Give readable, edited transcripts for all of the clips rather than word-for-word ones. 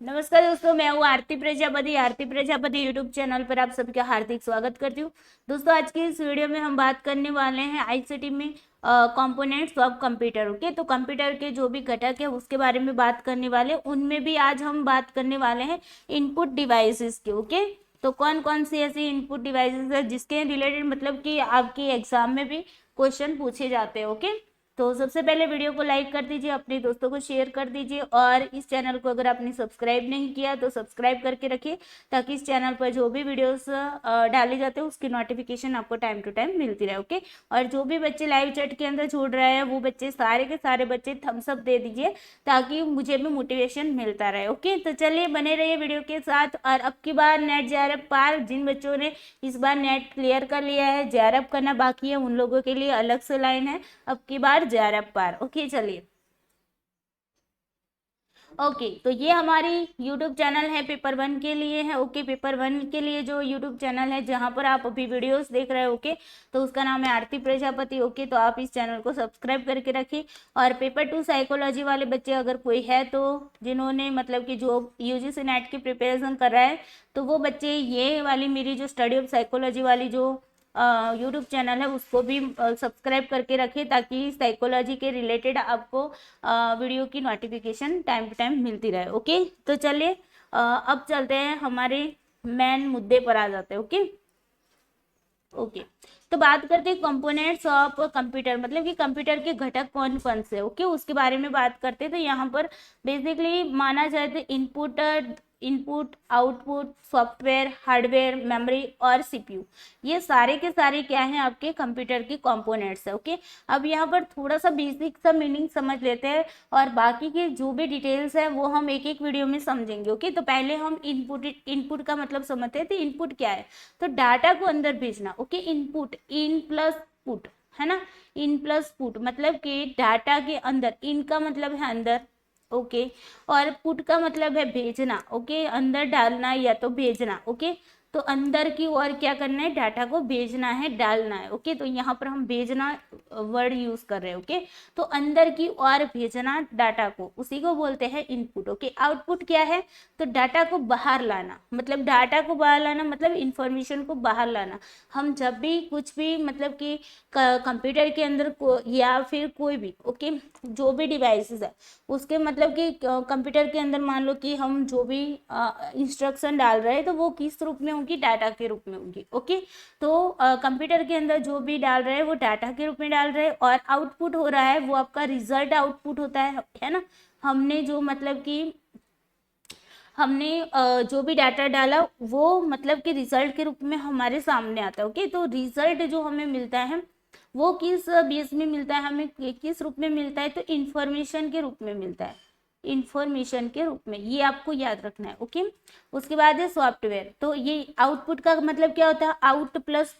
नमस्कार दोस्तों, मैं हूँ आरती प्रजापति यूट्यूब चैनल पर आप सबका हार्दिक स्वागत करती हूँ। दोस्तों, आज की इस वीडियो में हम बात करने वाले हैं आईसीटी में कंपोनेंट्स ऑफ कंप्यूटर। ओके, तो कंप्यूटर के जो भी घटक है उसके बारे में बात करने वाले, उनमें भी आज हम बात करने वाले हैं इनपुट डिवाइसेस के। ओके, तो कौन कौन सी ऐसी इनपुट डिवाइसेस है जिसके रिलेटेड मतलब कि आपके एग्जाम में भी क्वेश्चन पूछे जाते हैं। ओके, तो सबसे पहले वीडियो को लाइक कर दीजिए, अपने दोस्तों को शेयर कर दीजिए, और इस चैनल को अगर आपने सब्सक्राइब नहीं किया तो सब्सक्राइब करके रखिए, ताकि इस चैनल पर जो भी वीडियोस डाले जाते हैं उसकी नोटिफिकेशन आपको टाइम टू टाइम मिलती रहे। ओके, और जो भी बच्चे लाइव चैट के अंदर जुड़ रहे हैं वो बच्चे सारे के सारे बच्चे थम्स अप दे दीजिए, ताकि मुझे भी मोटिवेशन मिलता रहे। ओके, तो चलिए बने रहिए वीडियो के साथ। और अब की बार नेट जेआरएफ पार जिन बच्चों ने इस बार नेट क्लियर कर लिया है, जेआरएफ करना बाकी है, उन लोगों के लिए अलग से लाइन है अब की बार जेआरएफ पार। ओके, चलिए। ओके, तो ये हमारी यूट्यूब चैनल है पेपर वन के लिए है। ओके, पेपर वन के लिए जो यूट्यूब चैनल है जहाँ पर आप अभी वीडियोस देख रहे हो, ओके, तो उसका नाम है आरती प्रजापति। ओके, तो आप इस चैनल को सब्सक्राइब करके रखिए। और पेपर टू साइकोलॉजी वाले बच्चे अगर कोई है तो जिन्होंने मतलब कि जो यूजीसी नेट की प्रिपरेशन कर रहा है, तो वो बच्चे ये वाली मेरी जो स्टडी ऑफ साइकोलॉजी वाली जो यूट्यूब चैनल है उसको भी सब्सक्राइब करके रखें, ताकि साइकोलॉजी के रिलेटेड आपको वीडियो की नोटिफिकेशन टाइम टू टाइम मिलती रहे। ओके, तो चलिए अब चलते हैं हमारे मेन मुद्दे पर आ जाते हैं। ओके ओके, तो बात करते हैं कंपोनेंट्स ऑफ कंप्यूटर, मतलब कि कंप्यूटर के घटक कौन कौन से। ओके, उसके बारे में बात करते हैं। तो यहाँ पर बेसिकली माना जाए तो input output, software, hardware, memory और सीपीयू, ये सारे के सारे क्या हैं आपके कंप्यूटर के कंपोनेंट्स है। ओके, अब यहाँ पर थोड़ा सा बेसिक सा मीनिंग समझ लेते हैं, और बाकी के जो भी डिटेल्स है वो हम एक एक वीडियो में समझेंगे। ओके, तो पहले हम इनपुट का मतलब समझते हैं। तो इनपुट क्या है, तो डाटा को अंदर भेजना। Okay, input in plus put है ना, इन प्लस पुट मतलब कि डाटा के अंदर, इन का मतलब है अंदर, ओके, और पुट का मतलब है भेजना। ओके, अंदर डालना या तो भेजना। ओके, तो अंदर की ओर क्या करना है, डाटा को भेजना है, डालना है। ओके, तो यहाँ पर हम भेजना वर्ड यूज कर रहे हैं। ओके, तो अंदर की ओर भेजना डाटा को, उसी को बोलते हैं इनपुट। ओके, आउटपुट क्या है, तो डाटा को बाहर लाना, मतलब डाटा को बाहर लाना मतलब इंफॉर्मेशन को बाहर लाना। हम जब भी कुछ भी मतलब कि कंप्यूटर के अंदर को या फिर कोई भी ओके जो भी डिवाइसेस है उसके मतलब कि कंप्यूटर के अंदर मान लो कि हम जो भी इंस्ट्रक्शन डाल रहे हैं तो वो किस रूप में होगी, डाटा के रूप में होगी। ओके, तो कंप्यूटर के अंदर जो भी डाल रहे हैं वो डाटा के रूप में डाल रहे हैं, और आउटपुट हो रहा है वो आपका रिजल्ट आउटपुट होता है ना। हमने जो मतलब कि हमने जो भी डाटा डाला वो मतलब कि रिजल्ट के रूप में हमारे सामने आता है। ओके, तो रिजल्ट जो हमें मिलता है वो किस बेस में मिलता है, हमें किस रूप में मिलता है, तो इंफॉर्मेशन के रूप में मिलता है, इंफॉर्मेशन के रूप में, ये आपको याद रखना है। ओके, उसके बाद है सॉफ्टवेयर। तो ये आउटपुट का मतलब क्या होता है, आउट प्लस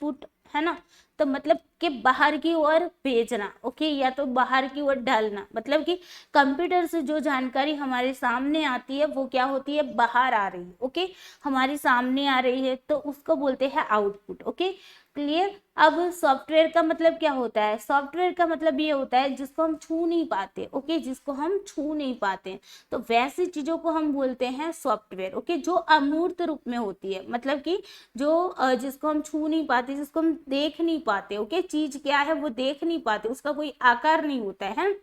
पुट है ना, तो मतलब कि बाहर की ओर भेजना। ओके, या तो बाहर की ओर डालना, मतलब कि कंप्यूटर से जो जानकारी हमारे सामने आती है वो क्या होती है, बाहर आ रही है। ओके, हमारे सामने आ रही है तो उसको बोलते हैं आउटपुट। Okay, clear. अब सॉफ्टवेयर का मतलब क्या होता है, सॉफ्टवेयर का मतलब ये होता है जिसको हम छू नहीं पाते। ओके, जिसको हम छू नहीं पाते, तो वैसी चीजों को हम बोलते हैं सॉफ्टवेयर। ओके, जो अमूर्त रूप में होती है, मतलब कि जो जिसको हम छू नहीं पाते, जिसको हम देख नहीं पाते। ओके, चीज क्या है वो देख नहीं पाते, उसका कोई आकार नहीं होता है,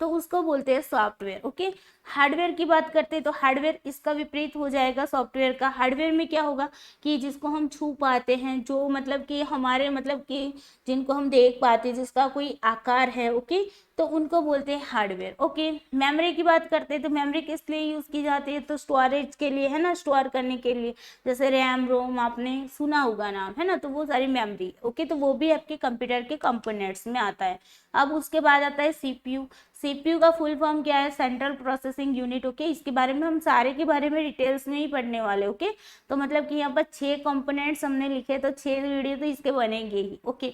तो उसको बोलते हैं सॉफ्टवेयर। ओके, हार्डवेयर की बात करते हैं तो हार्डवेयर इसका विपरीत हो जाएगा सॉफ्टवेयर का। हार्डवेयर में क्या होगा कि जिसको हम छू पाते हैं, जो मतलब कि हमारे मतलब कि जिनको हम देख पाते हैं, जिसका कोई आकार है। ओके, तो उनको बोलते हैं हार्डवेयर। ओके, मेमोरी की बात करते हैं तो मेमोरी किस लिए यूज की जाती है, तो स्टोरेज के लिए है ना, स्टोर करने के लिए, जैसे रैम रोम आपने सुना होगा नाम है ना, तो वो सारी मेमोरी। ओके, तो वो भी आपके कंप्यूटर के कंपोनेंट्स में आता है। अब उसके बाद आता है सीपीयू। सीपीयू का फुल फॉर्म क्या है, सेंट्रल प्रोसेसिंग यूनिट। ओके, इसके बारे में हम सारे के बारे में डिटेल्स में ही पढ़ने वाले। ओके, तो मतलब कि यहाँ पर 6 कंपोनेंट्स हमने लिखे, तो 6 वीडियो तो इसके बनेंगे ही। ओके,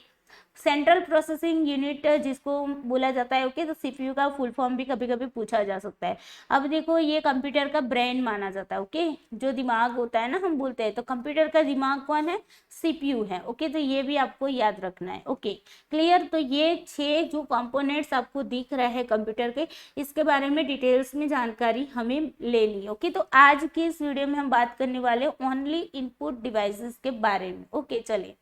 सेंट्रल प्रोसेसिंग यूनिट जिसको बोला जाता है, ओके। तो सीपीयू का फुल फॉर्म भी कभी कभी पूछा जा सकता है। अब देखो ये कंप्यूटर का ब्रेन माना जाता है, ओके, जो दिमाग होता है ना हम बोलते हैं, तो कंप्यूटर का दिमाग कौन है, सीपीयू है, ओके। तो ये भी आपको याद रखना है, ओके, क्लियर। तो ये 6 जो कंपोनेंट्स आपको दिख रहे हैं कंप्यूटर के, इसके बारे में डिटेल्स में जानकारी हमें ले ली, ओके। तो आज की इस वीडियो में हम बात करने वाले ओनली इनपुट डिवाइसेस के बारे में, ओके। चलिए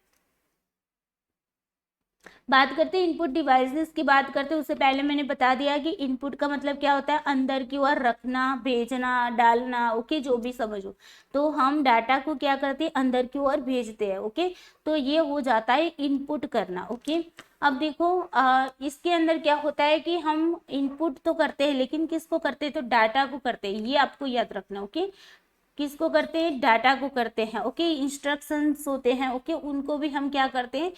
बात करते हैं इनपुट डिवाइसेस की। बात करते हैं उससे पहले मैंने बता दिया कि इनपुट का मतलब क्या होता है, अंदर की ओर रखना, भेजना, डालना, ओके, जो भी समझो। तो हम डाटा को क्या करते हैं, अंदर की ओर भेजते हैं, ओके। तो ये हो जाता है इनपुट करना, ओके। अब देखो इसके अंदर क्या होता है कि हम इनपुट तो करते हैं, लेकिन किसको करते हैं, तो डाटा को करते हैं, ये आपको याद रखना, ओके। किसको करते हैं, डाटा को करते हैं, ओके। इंस्ट्रक्शंस होते हैं, ओके, उनको भी हम क्या करते हैं,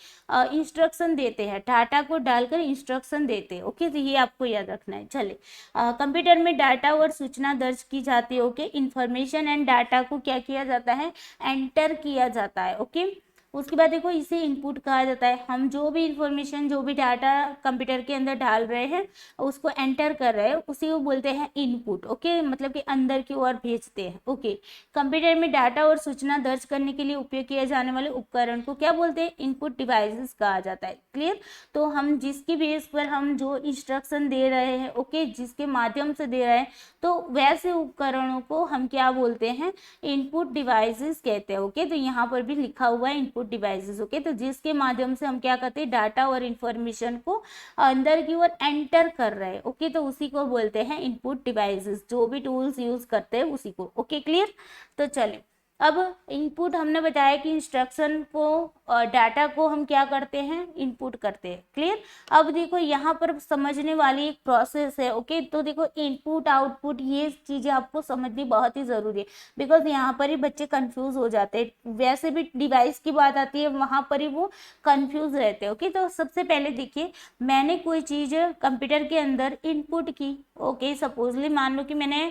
इंस्ट्रक्शन देते हैं, डाटा को डालकर इंस्ट्रक्शन देते हैं, ओके। तो ये आपको याद रखना है। चले कंप्यूटर में डाटा और सूचना दर्ज की जाती है, ओके। इंफॉर्मेशन एंड डाटा को क्या किया जाता है, एंटर किया जाता है, ओके। उसके बाद देखो इसे इनपुट कहा जाता है। हम जो भी इंफॉर्मेशन, जो भी डाटा कंप्यूटर के अंदर डाल रहे हैं, उसको एंटर कर रहे हैं, उसी को बोलते हैं इनपुट, ओके। मतलब कि अंदर की ओर भेजते हैं, ओके। कंप्यूटर में डाटा और सूचना दर्ज करने के लिए उपयोग किए जाने वाले उपकरण को क्या बोलते हैं, इनपुट डिवाइसेस कहा जाता है, क्लियर। तो हम जिसकी बेस पर हम जो इंस्ट्रक्शन दे रहे हैं, ओके, जिसके माध्यम से दे रहे हैं, तो वैसे उपकरणों को हम क्या बोलते हैं, इनपुट डिवाइसेस कहते हैं, ओके। तो यहाँ पर भी लिखा हुआ है इनपुट डिवाइसेस, ओके। तो जिसके माध्यम से हम क्या करते हैं, डाटा और इंफॉर्मेशन को अंदर की ओर एंटर कर रहे हैं, ओके। तो उसी को बोलते हैं इनपुट डिवाइसेस, जो भी टूल्स यूज करते हैं उसी को, ओके, क्लियर। तो चले अब इनपुट हमने बताया कि इंस्ट्रक्शन को डाटा को हम क्या करते हैं, इनपुट करते हैं, क्लियर। अब देखो यहाँ पर समझने वाली एक प्रोसेस है, ओके। तो देखो इनपुट आउटपुट ये चीजें आपको समझनी बहुत ही जरूरी है, बिकॉज यहाँ पर ही बच्चे कंफ्यूज हो जाते हैं। वैसे भी डिवाइस की बात आती है, वहां पर ही वो कंफ्यूज रहते हैं, ओके। तो सबसे पहले देखिए, मैंने कोई चीज कंप्यूटर के अंदर इनपुट की, ओके। सपोजली मान लो कि मैंने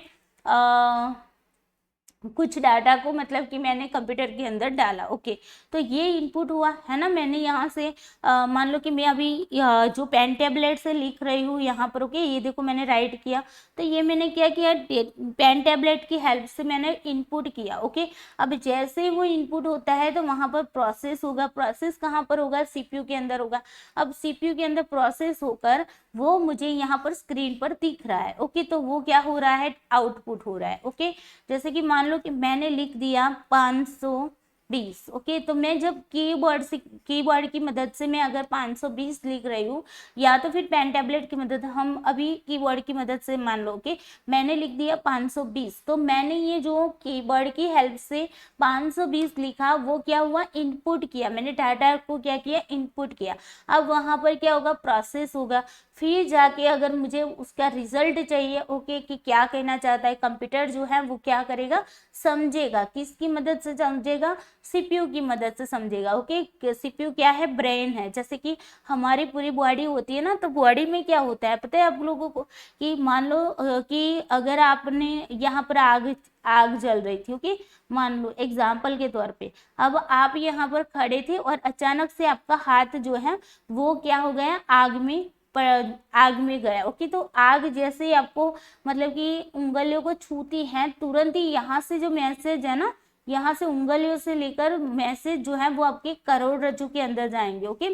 कुछ डाटा को मतलब कि मैंने कंप्यूटर के अंदर डाला, ओके। तो ये इनपुट हुआ है ना। मैंने यहाँ से मान लो कि मैं अभी जो पेन टेबलेट से लिख रही हूँ यहाँ पर, ओके, ये देखो मैंने राइट किया। तो ये मैंने क्या किया, पेन टेबलेट की हेल्प से मैंने इनपुट किया, ओके। अब जैसे ही वो इनपुट होता है तो वहां पर प्रोसेस होगा। प्रोसेस कहाँ पर होगा, सीपीयू के अंदर होगा। अब सीपीयू के अंदर प्रोसेस होकर वो मुझे यहाँ पर स्क्रीन पर दिख रहा है, ओके। तो वो क्या हो रहा है, आउटपुट हो रहा है, ओके। जैसे कि मान लो कि मैंने लिख दिया 520, ओके। तो मैं जब कीबोर्ड की मदद से मैं अगर 520 लिख रही हूँ, या तो फिर पेन टैबलेट की मदद, हम अभी कीबोर्ड की मदद से मान लो कि मैंने लिख दिया 520, तो मैंने ये जो कीबोर्ड की हेल्प से 520 लिखा, वो क्या हुआ, इनपुट किया। मैंने डाटा को क्या किया, इनपुट किया। अब वहां पर क्या होगा, प्रोसेस होगा। फिर जाके अगर मुझे उसका रिजल्ट चाहिए, ओके, कि क्या कहना चाहता है कंप्यूटर, जो है वो क्या करेगा, समझेगा। किसकी मदद से समझेगा, सीपीयू की मदद से समझेगा, ओके। सीपीयू क्या है, ब्रेन है। जैसे कि हमारी पूरी बॉडी होती है ना, तो बॉडी में क्या होता है पता है आप लोगों को, कि मान लो कि अगर आपने यहाँ पर आग जल रही थी, ओके, मान लो एग्जाम्पल के तौर पे। अब आप यहाँ पर खड़े थे और अचानक से आपका हाथ जो है वो क्या हो गया, आग में गया, ओके। तो आग जैसे ही आपको मतलब कि उंगलियों को छूती है, तुरंत ही यहाँ से जो मैसेज है ना, यहाँ से उंगलियों से लेकर मैसेज जो है वो आपके करोड़रज्जु के अंदर जाएंगे, ओके।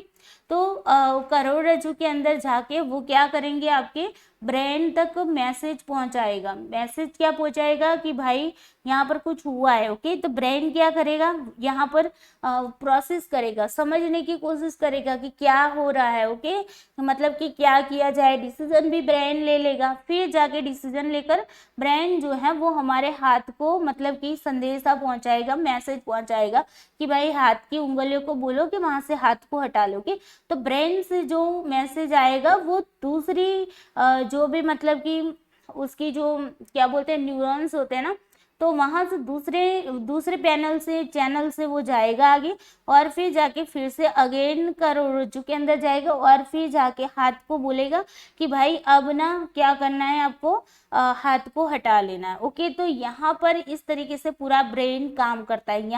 तो करोड़रज्जु के अंदर जाके वो क्या करेंगे, आपके ब्रेन तक मैसेज पहुंचाएगा। मैसेज क्या पहुंचाएगा कि भाई यहाँ पर कुछ हुआ है, ओके। तो ब्रेन क्या करेगा, यहाँ पर प्रोसेस करेगा, समझने की कोशिश करेगा कि क्या हो रहा है, ओके। मतलब कि क्या किया जाए, डिसीजन भी ब्रेन ले लेगा। फिर जाके डिसीजन लेकर ब्रेन जो है वो हमारे हाथ को मतलब कि संदेशा पहुंचाएगा, मैसेज पहुंचाएगा कि भाई हाथ की उंगलियों को बोलो कि वहां से हाथ को हटा लो, ओके। तो ब्रेन से जो मैसेज आएगा वो दूसरी जो भी मतलब कि उसकी जो क्या बोलते हैं न्यूरॉन्स होते हैं ना, तो वहां से दूसरे चैनल से वो जाएगा आगे, और फिर जाके फिर से अगेन करोड़रज्जु के अंदर जाएगा, और फिर जाके हाथ को बोलेगा कि भाई अब ना क्या करना है आपको, हाथ को हटा लेना है। ओके, तो यहाँ पर इस तरीके से पूरा ब्रेन काम करता है।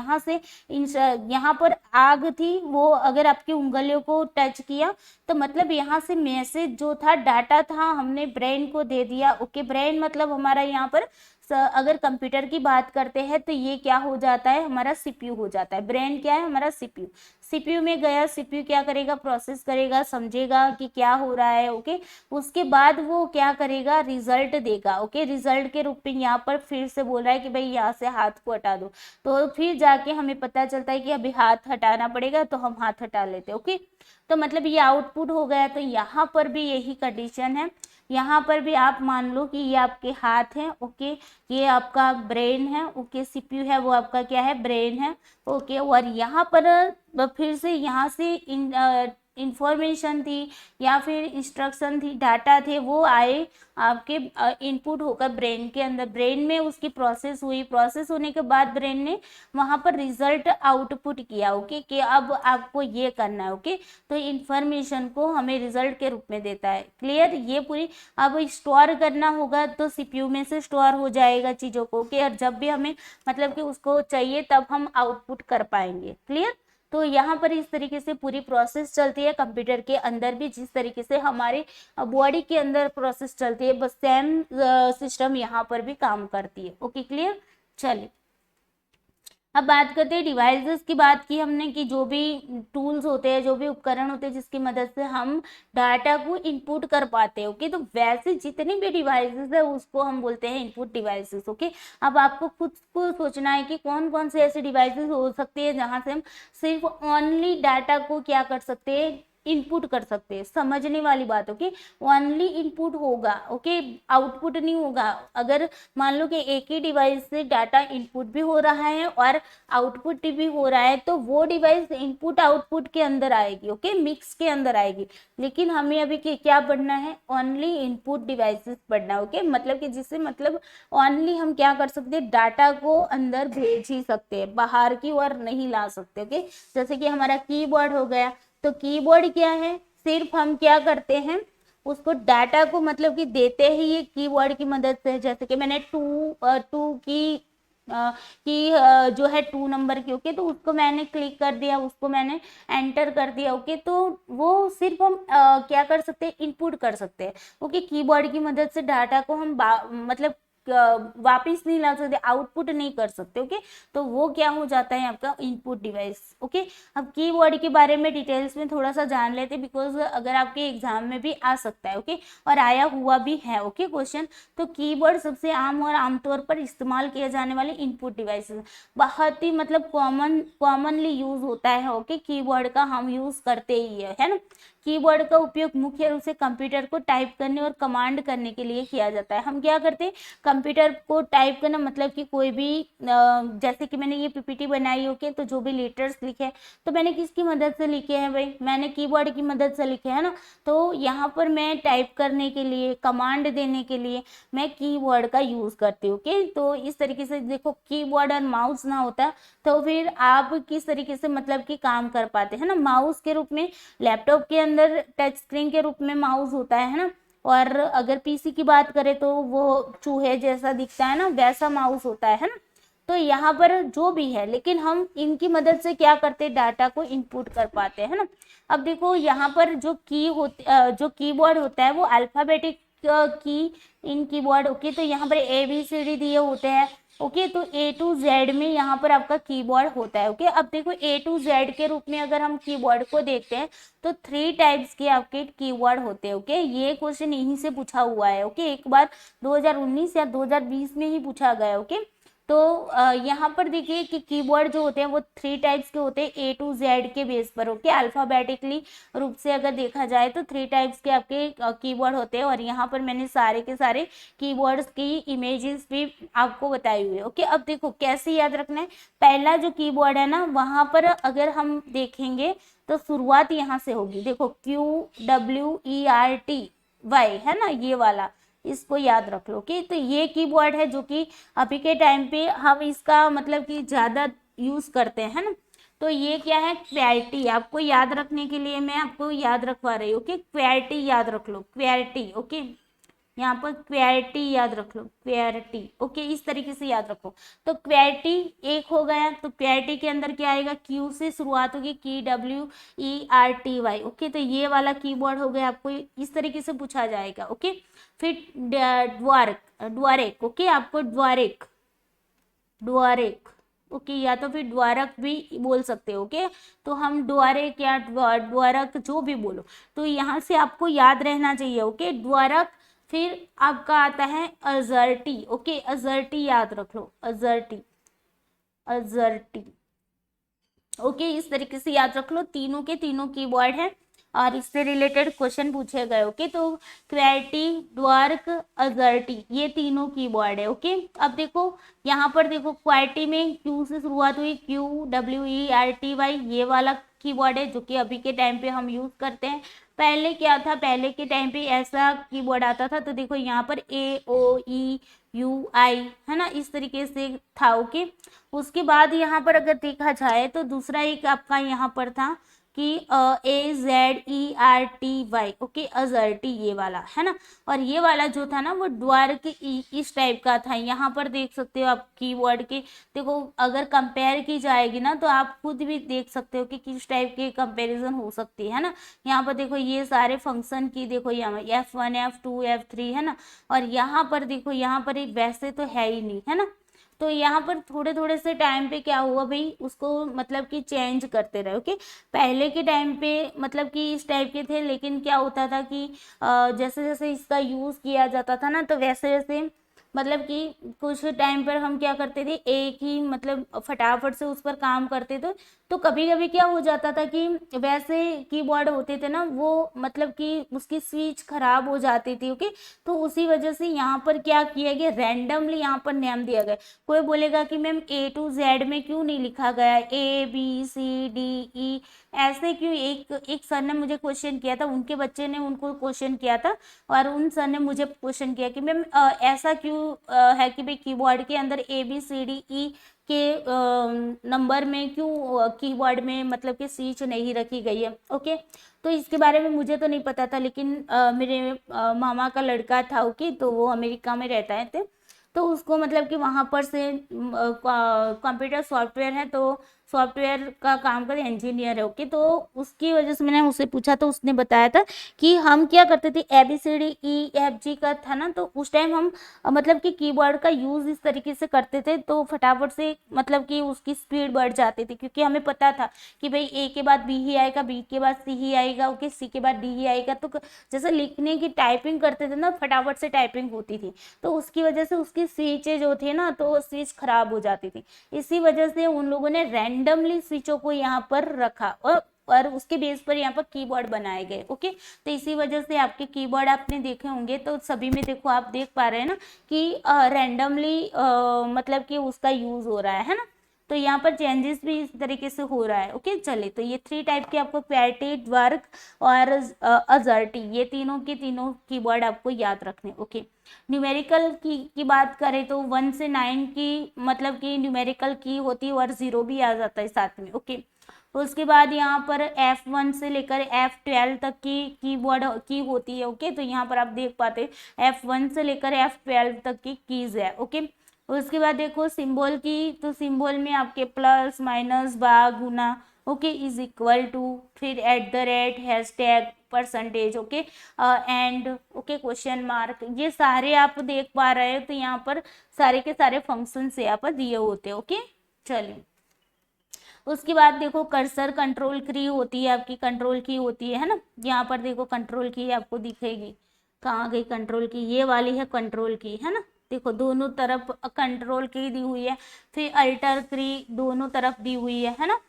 यहाँ पर आग थी, वो अगर आपकी उंगलियों को टच किया तो मतलब यहाँ से मैसेज जो था, डाटा था, हमने ब्रेन को दे दिया। ओके, ब्रेन मतलब हमारा यहाँ पर अगर कंप्यूटर की बात करते हैं तो ये क्या हो जाता है, हमारा सीपीयू हो जाता है। ब्रेन क्या है, हमारा सीपीयू। सीपीयू में गया, सीपीयू क्या करेगा, प्रोसेस करेगा, समझेगा कि क्या हो रहा है। ओके, उसके बाद वो क्या करेगा, रिजल्ट देगा। ओके, रिजल्ट के रूप में यहाँ पर फिर से बोल रहा है कि भाई यहाँ से हाथ को हटा दो, तो फिर जाके हमें पता चलता है कि अभी हाथ हटाना पड़ेगा, तो हम हाथ हटा लेते हैं। ओके, तो मतलब ये आउटपुट हो गया। तो यहाँ पर भी यही कंडीशन है, यहाँ पर भी आप मान लो कि ये आपके हाथ हैं। ओके, ये आपका ब्रेन है। ओके, सीपीयू है वो आपका क्या है, ब्रेन है। ओके, और यहाँ पर फिर से यहाँ से इंफॉर्मेशन थी या फिर इंस्ट्रक्शन थी, डाटा थे, वो आए आपके इनपुट होकर ब्रेन के अंदर। ब्रेन में उसकी प्रोसेस हुई, प्रोसेस होने के बाद ब्रेन ने वहां पर रिजल्ट आउटपुट किया। ओके, कि अब आपको ये करना है। ओके, तो इंफॉर्मेशन को हमें रिजल्ट के रूप में देता है। क्लियर, ये पूरी। अब स्टोर करना होगा तो सीपीयू में से स्टोर हो जाएगा चीजों को। ओके, और जब भी हमें मतलब कि उसको चाहिए तब हम आउटपुट कर पाएंगे। क्लियर, तो यहाँ पर इस तरीके से पूरी प्रोसेस चलती है कंप्यूटर के अंदर भी, जिस तरीके से हमारे बॉडी के अंदर प्रोसेस चलती है, बस सेम सिस्टम यहाँ पर भी काम करती है। Okay, clear. चलिए अब बात करते हैं डिवाइसेस की। बात की हमने कि जो भी टूल्स होते हैं, जो भी उपकरण होते हैं जिसकी मदद से हम डाटा को इनपुट कर पाते हैं। ओके, तो वैसे जितने भी डिवाइसेस है उसको हम बोलते हैं इनपुट डिवाइसेस। ओके, अब आपको खुद को सोचना है कि कौन कौन से ऐसे डिवाइसेस हो सकते हैं जहां से हम सिर्फ ओनली डाटा को क्या कर सकते हैं, इनपुट कर सकते हैं। समझने वाली बात। ओके, ओनली इनपुट होगा। ओके, आउटपुट नहीं होगा। अगर मान लो कि एक ही डिवाइस से डाटा इनपुट भी हो रहा है और आउटपुट भी हो रहा है, तो वो डिवाइस इनपुट आउटपुट के अंदर आएगी। ओके, मिक्स के अंदर आएगी। लेकिन हमें अभी क्या पढ़ना है, ओनली इनपुट डिवाइसेस पढ़ना। ओके, मतलब कि जिससे मतलब ओनली हम क्या कर सकते हैं, डाटा को अंदर भेज ही सकते हैं, बाहर की ओर नहीं ला सकते। ओके, जैसे कि हमारा कीबोर्ड हो गया, तो कीबोर्ड क्या है, सिर्फ हम क्या करते हैं, उसको डाटा को मतलब कि देते ही ये कीवर्ड की मदद से। जैसे कि मैंने टू की जो है 2 नंबर की। ओके, तो उसको मैंने क्लिक कर दिया, उसको मैंने एंटर कर दिया। ओके, तो वो सिर्फ हम क्या कर सकते हैं, इनपुट कर सकते हैं। ओके, कीबोर्ड की मदद से डाटा को हम मतलब वापिस नहीं ला सकते, आउटपुट नहीं कर सकते। ओके, तो वो क्या हो जाता है आपका इनपुट डिवाइस। ओके, अब कीवर्ड के बारे में डिटेल्स में थोड़ा सा जान लेते हैं, बिकॉज अगर आपके एग्जाम में भी आ सकता है। ओके, और आया हुआ भी है। Okay, question. तो कीवर्ड सबसे आम और आमतौर पर इस्तेमाल किए जाने वाले इनपुट डिवाइसेस, बहुत ही मतलब कॉमनली यूज होता है। ओके, कीवर्ड का हम यूज करते ही है ना। कीवर्ड का उपयोग मुख्य रूप से कंप्यूटर को टाइप करने और कमांड करने के लिए किया जाता है। हम क्या करते हैं, कंप्यूटर को टाइप करना मतलब कि कोई भी जैसे कि मैंने ये पीपीटी बनाई। ओके, तो जो भी लेटर्स लिखे तो मैंने किसकी मदद से लिखे हैं भाई, मैंने कीबोर्ड की मदद से लिखे है ना। तो यहाँ पर मैं टाइप करने के लिए, कमांड देने के लिए मैं कीवर्ड का यूज करती हूँ। ओके, तो इस तरीके से देखो, कीबोर्ड और माउस ना होता तो फिर आप किस तरीके से मतलब कि काम कर पाते हैं ना। माउस के रूप में लैपटॉप के अंदर टच स्क्रीन के रूप में माउस होता है ना, और अगर पीसी की बात करें तो वो चूहे जैसा दिखता है ना, वैसा माउस होता है ना। तो यहाँ पर जो भी है, लेकिन हम इनकी मदद से क्या करते हैं, डाटा को इनपुट कर पाते हैं ना। अब देखो यहाँ पर जो जो कीबोर्ड होता है वो अल्फाबेटिक की इन कीबोर्ड। ओके, तो यहाँ पर ABCD दिए होते हैं। ओके, तो A to Z में यहाँ पर आपका कीबोर्ड होता है। ओके, अब देखो A to Z के रूप में अगर हम कीबोर्ड को देखते हैं तो 3 टाइप्स के आपके कीवर्ड होते हैं। ओके, ये क्वेश्चन यहीं से पूछा हुआ है। ओके, एक बार 2019 या 2020 में ही पूछा गया। ओके, तो यहाँ पर देखिए कि कीवर्ड जो होते हैं वो 3 टाइप्स के होते हैं, A to Z के बेस पर। ओके, अल्फाबेटिकली रूप से अगर देखा जाए तो 3 टाइप्स के आपके कीवर्ड होते हैं, और यहाँ पर मैंने सारे के सारे कीवर्ड्स की इमेजेस भी आपको बताई हुई है। ओके, अब देखो कैसे याद रखना है। पहला जो कीवर्ड है ना, वहां पर अगर हम देखेंगे तो शुरुआत यहाँ से होगी। देखो QWERTY है ना, ये वाला इसको याद रख लो। ओके, तो ये कीवर्ड है जो कि अभी के टाइम पे हम इसका मतलब कि ज़्यादा यूज़ करते हैं ना। तो ये क्या है, क्वैरिटी। आपको याद रखने के लिए मैं आपको याद रखवा रही हूँ। ओके, क्वैरिटी याद रख लो, क्वैरिटी। ओके, यहाँ पर क्वैरिटी याद रख लो, क्वैरिटी। ओके, इस तरीके से याद रखो। तो क्वैरिटी एक हो गया। तो क्वैरिटी के अंदर क्या आएगा, क्यू से शुरुआत होगी, QWERTY। ओके, तो ये वाला कीवर्ड हो गया, आपको इस तरीके से पूछा जाएगा। ओके, फिर ड्वारक, ड्वारेक। ओके, आपको ड्वारेक, ड्वारेक। ओके, या तो फिर द्वारक भी बोल सकते हो। ओके, तो हम द्वारेक या द्वारक जो भी बोलो, तो यहाँ से आपको याद रहना चाहिए। ओके, द्वारक। फिर आपका आता है अजर्टी। ओके, अजर्टी याद रख लो, अजर्टी, अजर्टी। ओके, इस तरीके से याद रख लो। तीनों के तीनों कीवर्ड है और इससे रिलेटेड क्वेश्चन पूछे गए। ओके, तो क्वैरिटी, ड्वार्क, अजर्टी, ये तीनों कीवर्ड है। ओके, अब देखो यहाँ पर देखो, क्वैरिटी में क्यू से शुरुआत हुई, QWERTY, ये वाला कीवर्ड है जो कि अभी के टाइम पे हम यूज करते हैं। पहले क्या था, पहले के टाइम पे ऐसा कीवर्ड आता था, तो देखो यहाँ पर AOEUI है ना, इस तरीके से था। ओके, उसके बाद यहाँ पर अगर देखा जाए तो दूसरा एक आपका यहाँ पर था कि AZERTY। ओके, अजर्टी, ये वाला है ना। और ये वाला जो था ना वो द्वारक इस टाइप का था। यहाँ पर देख सकते हो आप कीवर्ड के, देखो अगर कंपेयर की जाएगी ना तो आप खुद भी देख सकते हो कि किस टाइप की कंपैरिजन हो सकती है ना। यहाँ पर देखो ये सारे फंक्शन की, देखो यहाँ F1 F2 F3 है ना। और यहाँ पर देखो, यहाँ पर वैसे तो है ही नहीं, है ना। तो यहाँ पर थोड़े थोड़े से टाइम पे क्या हुआ भाई, उसको मतलब कि चेंज करते रहे। ओके, पहले के टाइम पे मतलब कि इस टाइप के थे, लेकिन क्या होता था कि जैसे जैसे इसका यूज़ किया जाता था ना, तो वैसे वैसे मतलब कि कुछ टाइम पर हम क्या करते थे, एक ही मतलब फटाफट से उस पर काम करते थे। तो कभी कभी क्या हो जाता था कि वैसे कीबोर्ड होते थे ना, वो मतलब कि उसकी स्विच खराब हो जाती थी। ओके, तो उसी वजह से यहाँ पर क्या किया गया, रैंडमली यहाँ पर नेम दिया गया। कोई बोलेगा कि मैम A to Z में क्यों नहीं लिखा गया, ABCDE ऐसे क्यों। एक सर ने मुझे क्वेश्चन किया था, उनके बच्चे ने उनको क्वेश्चन किया था, और उन सर ने मुझे क्वेश्चन किया कि मैम ऐसा क्यों है कि भाई कीबोर्ड के अंदर ABCDE के नंबर में क्यों कीवर्ड में मतलब कि स्विच नहीं रखी गई है। ओके, तो इसके बारे में मुझे तो नहीं पता था, लेकिन मेरे मामा का लड़का था। ओके, तो वो अमेरिका में रहता है, तो उसको मतलब कि वहाँ पर से कंप्यूटर सॉफ्टवेयर है, तो सॉफ्टवेयर का काम करे, इंजीनियर है। ओके, तो उसकी वजह से मैंने उससे पूछा, तो उसने बताया था कि हम क्या करते थे, ABCDEFG का था ना, तो उस टाइम हम मतलब कि कीबोर्ड का यूज़ इस तरीके से करते थे, तो फटाफट से मतलब कि उसकी स्पीड बढ़ जाती थी, क्योंकि हमें पता था कि भाई A के बाद B ही आएगा, B के बाद C ही आएगा, ओके, C के बाद D ही आएगा। तो जैसे लिखने की टाइपिंग करते थे ना, फटाफट से टाइपिंग होती थी, तो उसकी वजह से उसकी स्विचें जो थे ना, तो स्विच खराब हो जाती थी। इसी वजह से उन लोगों ने रैंडमली स्विचों को यहाँ पर रखा, और उसके बेस पर यहाँ पर कीबोर्ड बनाए गए। ओके, तो इसी वजह से आपके कीबोर्ड आपने देखे होंगे, तो सभी में देखो आप देख पा रहे हैं ना कि रैंडमली मतलब कि उसका यूज हो रहा है ना। तो यहाँ पर चेंजेस भी इस तरीके से हो रहा है। ओके, चले, तो ये 3 टाइप के आपको क्वैरिटी, ड्वार्क और अजर्टी, ये तीनों के तीनों कीवर्ड आपको याद रखने। ओके, न्यूमेरिकल की बात करें तो 1 से 9 की मतलब कि न्यूमेरिकल की होती है, और 0 भी आ जाता है साथ में। ओके, तो उसके बाद यहाँ पर F1 से लेकर F12 तक की कीवर्ड की होती है। ओके, तो यहाँ पर आप देख पाते F1 से लेकर F12 तक की कीज है। ओके, उसके बाद देखो सिंबल की, तो सिंबल में आपके प्लस, माइनस, भाग, गुना, ओके, इज इक्वल टू, फिर @ hashtag, percentage, okay, and, okay, question mark, ये सारे आप देख पा रहे हो। तो यहाँ पर सारे के सारे फंक्शन यहाँ पर दिए होते हैं। ओके, चलिए, उसके बाद देखो कर्सर कंट्रोल की होती है, आपकी कंट्रोल की होती है ना। यहाँ पर देखो कंट्रोल की आपको दिखेगी, कहाँ गई कंट्रोल की, ये वाली है कंट्रोल की, है ना। देखो दोनों तरफ कंट्रोल की दी हुई है, फिर अल्टर की दोनों तरफ दी हुई है ना।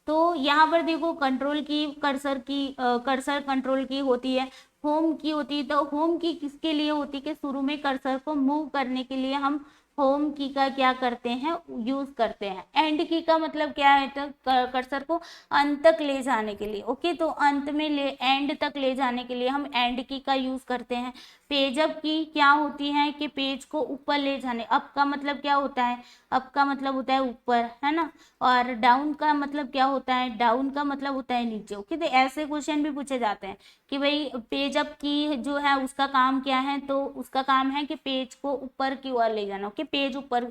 तो यहाँ पर देखो कंट्रोल की, कर्सर कंट्रोल की होती है, होम की होती है। तो होम की किसके लिए होती है कि शुरू में कर्सर को मूव करने के लिए हम होम की का क्या करते हैं, यूज करते हैं। एंड की का मतलब क्या है, तो कर्सर को अंत तक ले जाने के लिए। ओके, तो अंत में ले, एंड तक ले जाने के लिए हम एंड की का यूज करते हैं। पेज अप की क्या होती है कि पेज को ऊपर ले जाने, अप का मतलब क्या होता है, अप का मतलब होता है ऊपर, है ना। और डाउन का मतलब क्या होता है, डाउन का मतलब होता है नीचे। ओके, तो ऐसे क्वेश्चन भी पूछे जाते हैं कि भाई पेज अप की जो है उसका काम क्या है, तो उसका काम है कि पेज को ऊपर की ओर ले जाना। ओके, पेज ऊपर,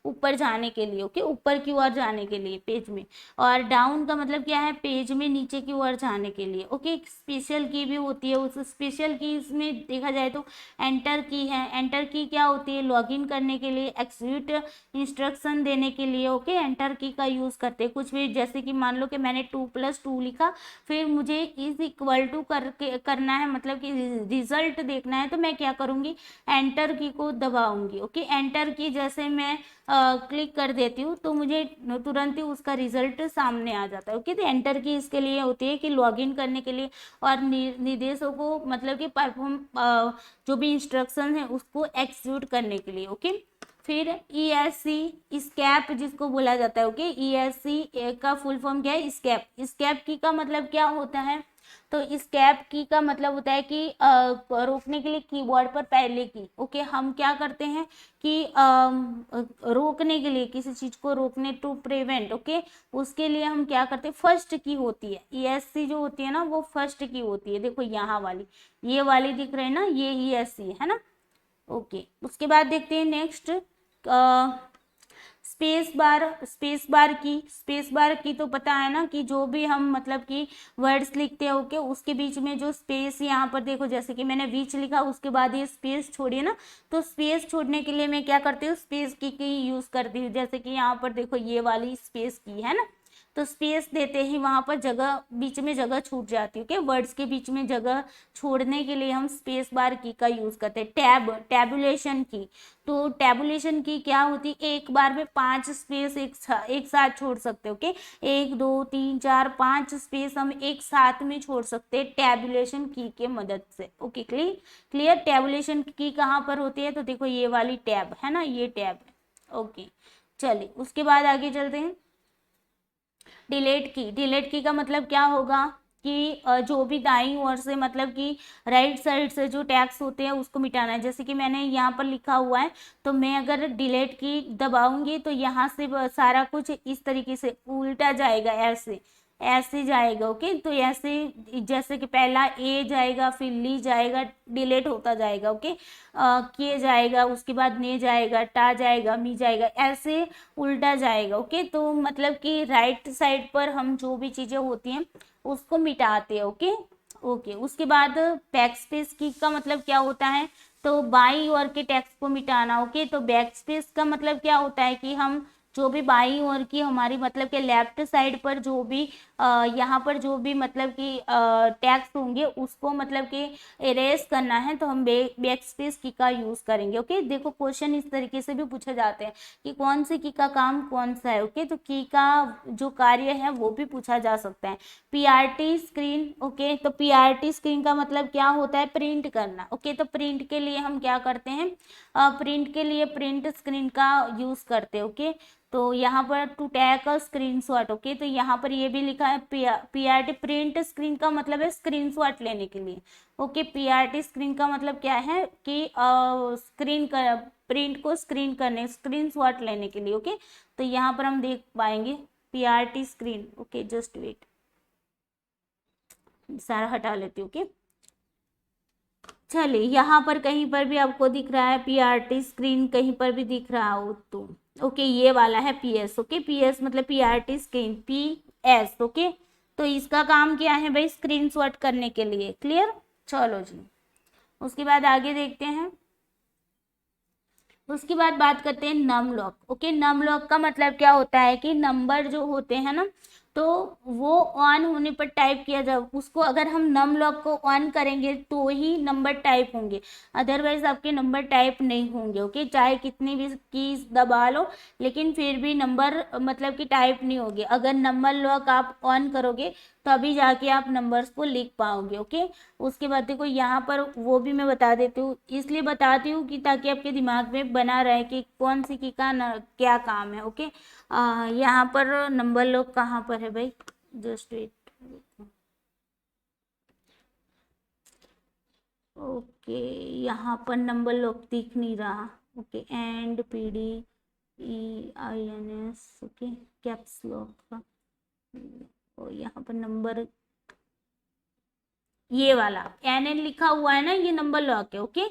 ऊपर जाने के लिए। ओके, ऊपर की ओर जाने के लिए पेज में। और डाउन का मतलब क्या है, पेज में नीचे की ओर जाने के लिए। ओके, स्पेशल की भी होती है, उस स्पेशल की इसमें देखा जाए तो एंटर की है। एंटर की क्या होती है, लॉगिन करने के लिए, एग्जीक्यूट इंस्ट्रक्शन देने के लिए। ओके, एंटर की का यूज करते हैं कुछ भी, जैसे कि मान लो कि मैंने 2+2 लिखा, फिर मुझे इज इक्वल टू करके करना है, मतलब कि रिजल्ट देखना है, तो मैं क्या करूंगी, एंटर की को दबाऊंगी। ओके, एंटर की जैसे मैं क्लिक कर देती हूँ तो मुझे तुरंत ही उसका रिजल्ट सामने आ जाता है। ओके, तो एंटर की इसके लिए होती है कि लॉगिन करने के लिए और निर्देशों को मतलब कि परफॉर्म जो भी इंस्ट्रक्शन है उसको एक्सिक्यूट करने के लिए। ओके, फिर ESC स्कैप जिसको बोला जाता है। ओके, ESC का फुल फॉर्म क्या है, स्कैप। स्कैप की का मतलब क्या होता है, तो स्कैप की का मतलब होता है कि रोकने के लिए कीबोर्ड पर पहले की। ओके, हम क्या करते हैं कि रोकने के लिए, किसी चीज को रोकने, टू प्रिवेंट। ओके, उसके लिए हम क्या करते हैं, फर्स्ट की होती है। ESC जो होती है ना वो फर्स्ट की होती है। देखो यहाँ वाली, ये वाली दिख रही है ना, ये ESC है ना। ओके, उसके बाद देखते हैं next, space bar. Space bar की तो पता है ना कि जो भी हम मतलब कि वर्ड्स लिखते हैं, ओके, उसके बीच में जो स्पेस, यहाँ पर देखो जैसे कि मैंने विच लिखा, उसके बाद ये स्पेस छोड़िए ना, तो स्पेस छोड़ने के लिए मैं क्या करती हूँ, स्पेस की यूज करती हूँ। जैसे कि यहाँ पर देखो ये वाली स्पेस की है ना, तो स्पेस देते ही वहां पर जगह, बीच में जगह छूट जाती है। ओके, वर्ड्स के बीच में जगह छोड़ने के लिए हम स्पेस बार की का यूज करते हैं। टैबुलेशन की, तो टैबुलेशन की क्या होती है, एक बार में 5 स्पेस एक साथ छोड़ सकते हो। ओके, 1 2 3 4 5 स्पेस हम एक साथ में छोड़ सकते हैं टैबुलेशन की के मदद से। Okay, clear. टैबुलेशन की कहाँ पर होती है, तो देखो ये वाली टैब है ना, ये टैब है। ओके, चलिए उसके बाद आगे चलते हैं। डिलीट की का मतलब क्या होगा कि जो भी दाईं ओर से मतलब कि राइट साइड से जो टैक्स होते हैं उसको मिटाना है। जैसे कि मैंने यहाँ पर लिखा हुआ है, तो मैं अगर डिलीट की दबाऊंगी तो यहाँ से सारा कुछ इस तरीके से उल्टा जाएगा, ऐसे ऐसे जाएगा। ओके, तो ऐसे जैसे कि पहला ए जाएगा, फिर ली जाएगा, डिलीट होता जाएगा। ओके, किए जाएगा, उसके बाद ने जाएगा, टा जाएगा, मी जाएगा, ऐसे उल्टा जाएगा। ओके, तो मतलब कि राइट साइड पर हम जो भी चीजें होती हैं उसको मिटाते हैं। ओके, ओके, उसके बाद बैक स्पेस की का मतलब क्या होता है, तो बाईं ओर के टेक्स्ट को मिटाना। ओके, तो बैक स्पेस का मतलब क्या होता है कि हम जो भी बाईं ओर की हमारी मतलब के लेफ्ट साइड पर जो भी यहाँ पर जो भी मतलब कि टैक्स होंगे उसको मतलब कि इरेज करना है, तो हम बैक स्पेस की का यूज करेंगे। ओके, देखो क्वेश्चन इस तरीके से भी पूछे जाते हैं कि कौन सी की का काम कौन सा है। ओके, तो की का जो कार्य है वो भी पूछा जा सकता है। PRT screen. ओके, तो PRT स्क्रीन का मतलब क्या होता है, प्रिंट करना। ओके, तो प्रिंट के लिए हम क्या करते हैं, प्रिंट के लिए प्रिंट स्क्रीन का यूज करते हैं। ओके, तो यहाँ पर to take a screenshot. Okay, तो यहाँ पर ये भी लिखा है PRT, प्रिंट स्क्रीन का मतलब है स्क्रीनशॉट लेने के लिए। ओके, PRT स्क्रीन का मतलब क्या है कि स्क्रीन का, प्रिंट को स्क्रीन करने, स्क्रीनशॉट लेने के लिए। ओके, तो यहाँ पर हम देख पाएंगे PRT screen. Okay, just wait, सारा हटा लेती हूँ। ओके, चलिए यहाँ पर कहीं पर भी आपको दिख रहा है PRT स्क्रीन, कहीं पर भी दिख रहा हो तो ओके, ये वाला है PS। ओके, PS मतलब PRT स्क्रीन, PS। ओके, तो इसका काम क्या है भाई, स्क्रीनशॉट करने के लिए। क्लियर, चलो जी, उसके बाद आगे देखते हैं। उसके बाद बात करते हैं num lock. Okay, num lock का मतलब क्या होता है कि नंबर जो होते हैं ना, तो वो ऑन होने पर टाइप किया जाए, उसको अगर हम नम लॉक को ऑन करेंगे तो ही नंबर टाइप होंगे, अदरवाइज आपके नंबर टाइप नहीं होंगे। ओके, चाहे कितनी भी कीज दबा लो लेकिन फिर भी नंबर मतलब कि टाइप नहीं होगी। अगर नंबर लॉक आप ऑन करोगे तो तभी जाके आप नंबर्स को लिख पाओगे। ओके, उसके बाद देखो यहाँ पर वो भी मैं बता देती हूँ, इसलिए बताती हूँ कि ताकि आपके दिमाग में बना रहे कि कौन सी की का क्या काम है। ओके, यहाँ पर नंबर लॉक कहाँ पर है भाई, जस्ट वेट। ओके, यहाँ पर नंबर लॉक दिख नहीं रहा। Okay, and PDEINS, okay, caps lock का, और यहाँ पर नंबर ये वाला NN लिखा हुआ है ना, ये नंबर लॉक है। ओके,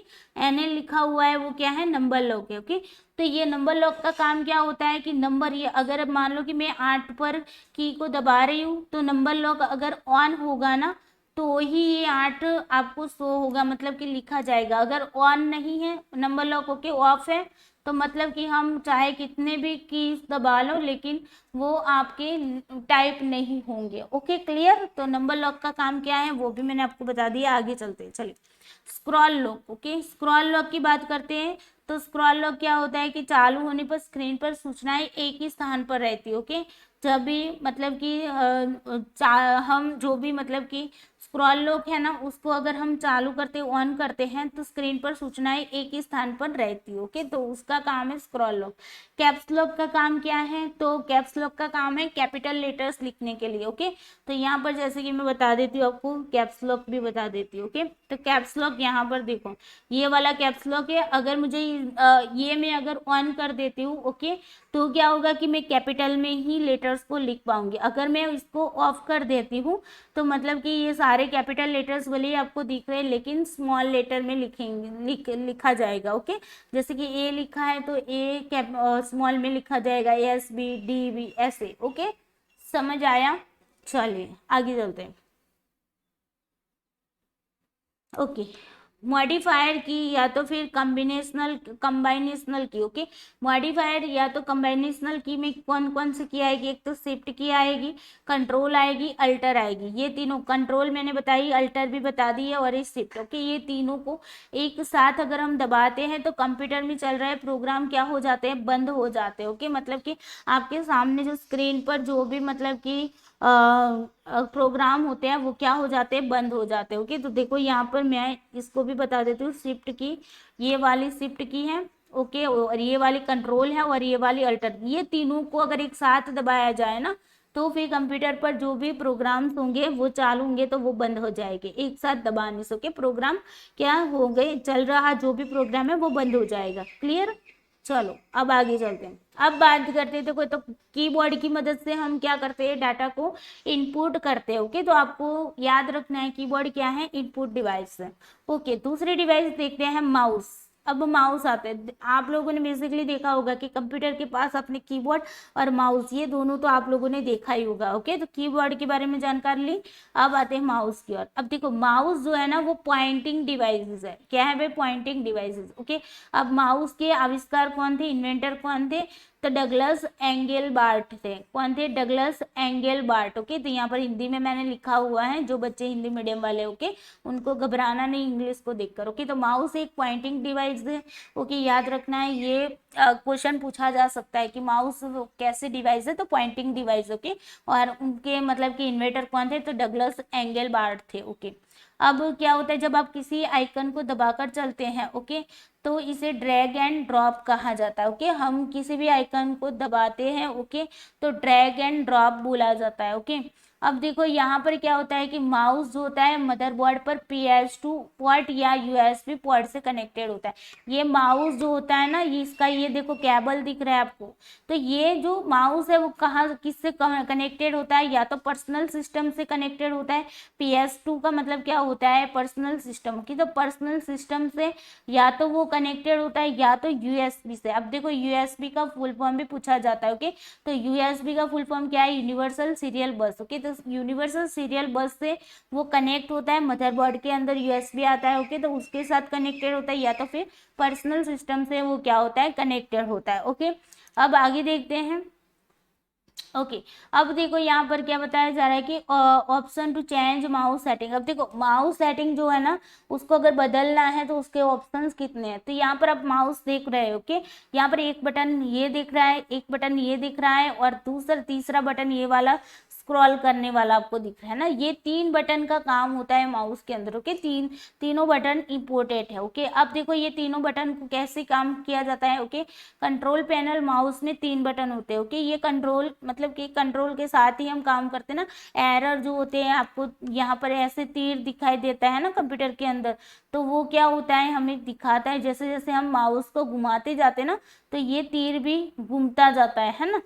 NN लिखा हुआ है वो क्या है, नंबर लॉक है। ओके, तो ये नंबर लॉक का काम क्या होता है कि नंबर, ये अगर अब मान लो कि मैं 8 पर की को दबा रही हूँ, तो नंबर लॉक अगर ऑन होगा ना तो ही ये 8 आपको शो होगा, मतलब कि लिखा जाएगा। अगर ऑन नहीं है नंबर लॉक, ओके, ऑफ है, तो मतलब कि हम चाहे कितने भी कीज दबा लो लेकिन वो आपके टाइप नहीं होंगे। Okay, clear. तो नंबर लॉक का काम क्या है वो भी मैंने आपको बता दिया, आगे चलते हैं। चलिए, scroll lock. Okay, scroll lock की बात करते हैं। तो स्क्रॉल लॉक क्या होता है कि चालू होने पर स्क्रीन पर सूचनाएं एक ही स्थान पर रहती है। ओके, जब भी मतलब कि हम जो भी मतलब कि स्क्रॉल लॉक है ना, उसको अगर हम चालू करते ऑन करते हैं तो स्क्रीन पर सूचनाएं एक ही स्थान पर रहती है। ओके, तो उसका काम है स्क्रॉल लॉक। कैप्स लॉक का काम क्या है, तो कैप्स लॉक का काम है कैपिटल लेटर्स लिखने के लिए। ओके, तो यहाँ पर जैसे कि मैं बता देती हूँ आपको, कैप्स लॉक भी बता देती हूँ। ओके, तो कैप्स लॉक यहाँ पर देखो, ये वाला कैप्स लॉक है। अगर मुझे ये मैं अगर ऑन कर देती हूँ, ओके, तो क्या होगा कि मैं कैपिटल में ही लेटर्स को लिख पाऊंगी। अगर मैं इसको ऑफ कर देती हूँ तो मतलब कि ये सारे कैपिटल लेटर्स वाले आपको दिख रहे हैं लेकिन स्मॉल लेटर में लिखेंगे, लिखा जाएगा। ओके, जैसे कि ए लिखा है तो ए स्मॉल में लिखा जाएगा, SBDB ऐसे। ओके, समझ आया। चलिए आगे चलते हैं। ओके, मॉडिफायर की या तो फिर कंबाइनेशनल की। ओके, मॉडिफायर या तो कंबाइनेशनल की में कौन कौन सी की आएगी, एक तो शिफ्ट की आएगी, कंट्रोल आएगी, अल्टर आएगी। ये तीनों, कंट्रोल मैंने बताई, अल्टर भी बता दी है, और ये शिफ्ट। ओके, ये तीनों को एक साथ अगर हम दबाते हैं तो कंप्यूटर में चल रहे प्रोग्राम क्या हो जाते हैं, बंद हो जाते हैं। ओके, मतलब कि आपके सामने जो स्क्रीन पर जो भी मतलब कि प्रोग्राम होते हैं वो क्या हो जाते हैं, बंद हो जाते हैं। ओके, तो देखो यहाँ पर मैं इसको भी बता देती हूँ, शिफ्ट की, ये वाली शिफ्ट की है। ओके, और ये वाली कंट्रोल है, और ये वाली अल्टर। ये तीनों को अगर एक साथ दबाया जाए ना तो फिर कंप्यूटर पर जो भी प्रोग्राम्स होंगे वो चालू होंगे तो वो बंद हो जाएंगे। एक साथ दबाने से के प्रोग्राम क्या हो गए, चल रहा जो भी प्रोग्राम है वो बंद हो जाएगा। क्लियर। चलो अब आगे चलते हैं। अब बात करते हैं, तो कीबोर्ड की मदद से हम क्या करते हैं, डाटा को इनपुट करते हैं। ओके, तो आपको याद रखना है कीबोर्ड क्या है, इनपुट डिवाइस है। ओके, दूसरी डिवाइस देखते हैं, माउस। अब माउस आते हैं, आप लोगों ने बेसिकली देखा होगा कि कंप्यूटर के पास अपने कीबोर्ड और माउस, ये दोनों तो आप लोगों ने देखा ही होगा। ओके, तो कीबोर्ड के बारे में जानकारी ली, अब आते हैं माउस की ओर। अब देखो, माउस जो है ना वो पॉइंटिंग डिवाइसेस है। क्या है भाई, पॉइंटिंग डिवाइसेस। ओके, अब माउस के आविष्कार कौन थे, इन्वेंटर कौन थे, तो डगलस एंगेलबार्ट थे। कौन थे, डगलस एंगेलबार्ट। ओके, तो यहाँ पर हिंदी में मैंने लिखा हुआ है, जो बच्चे हिंदी मीडियम वाले ओके उनको घबराना नहीं इंग्लिश को देखकर। ओके, तो माउस एक पॉइंटिंग डिवाइस है। ओके, याद रखना है, ये क्वेश्चन पूछा जा सकता है कि माउस कैसे डिवाइस है, तो पॉइंटिंग डिवाइस। ओके, और उनके मतलब कि इन्वेंटर कौन थे, तो डगलस एंगेलबार्ट थे। ओके, अब क्या होता है, जब आप किसी आइकन को दबाकर चलते हैं, ओके, तो इसे ड्रैग एंड ड्रॉप कहा जाता है। ओके, हम किसी भी आइकन को दबाते हैं, ओके, तो ड्रैग एंड ड्रॉप बोला जाता है। ओके, अब देखो यहाँ पर क्या होता है कि माउस जो होता है मदरबोर्ड पर PS2 पोर्ट या USB पोर्ट से कनेक्टेड होता है। ये माउस जो होता है ना, ये इसका ये देखो केबल दिख रहा है आपको, तो ये जो माउस है वो कहाँ किससे कनेक्टेड होता है, या तो पर्सनल सिस्टम से कनेक्टेड होता है। PS2 का मतलब क्या होता है, पर्सनल सिस्टम की, तो पर्सनल सिस्टम से या तो वो कनेक्टेड होता है या तो USB से। अब देखो USB का फुल फॉर्म भी पूछा जाता है। ओके, तो USB का फुल फॉर्म क्या है, यूनिवर्सल सीरियल बस। ओके, तो यूनिवर्सल सीरियल बस से वो कनेक्ट होता है, मदरबोर्ड के अंदर USB आता है। ओके, तो उसके साथ कनेक्टेड होता है, या तो फिर पर्सनल सिस्टम से वो क्या होता है, कनेक्टेड होता है। ओके, अब आगे देखते हैं। ओके, अब देखो यहाँ पर क्या बताया जा रहा है कि option to change mouse setting. अब देखो माउस सेटिंग जो है ना उसको अगर बदलना है तो उसके ऑप्शंस कितने हैं, तो यहाँ पर आप माउस देख रहे हो। ओके, यहाँ पर एक बटन ये दिख रहा है, एक बटन ये दिख रहा है, और दूसरा तीसरा बटन ये वाला स्क्रॉल करने वाला आपको दिख रहा है ना, ये 3 बटन का काम होता है माउस के अंदर। ओके, तीनों बटन इंपॉर्टेंट है। ओके, अब देखो ये तीनों बटन को कैसे काम किया जाता है। ओके, कंट्रोल पैनल माउस में 3 बटन होते हैं। ओके, ये कंट्रोल मतलब कि कंट्रोल के साथ ही हम काम करते हैं ना। एरर जो होते हैं, आपको यहाँ पर ऐसे तीर दिखाई देता है ना कंप्यूटर के अंदर, तो वो क्या होता है, हमें दिखाता है जैसे जैसे हम माउस को घुमाते जाते हैं ना, तो ये तीर भी घूमता जाता है ना।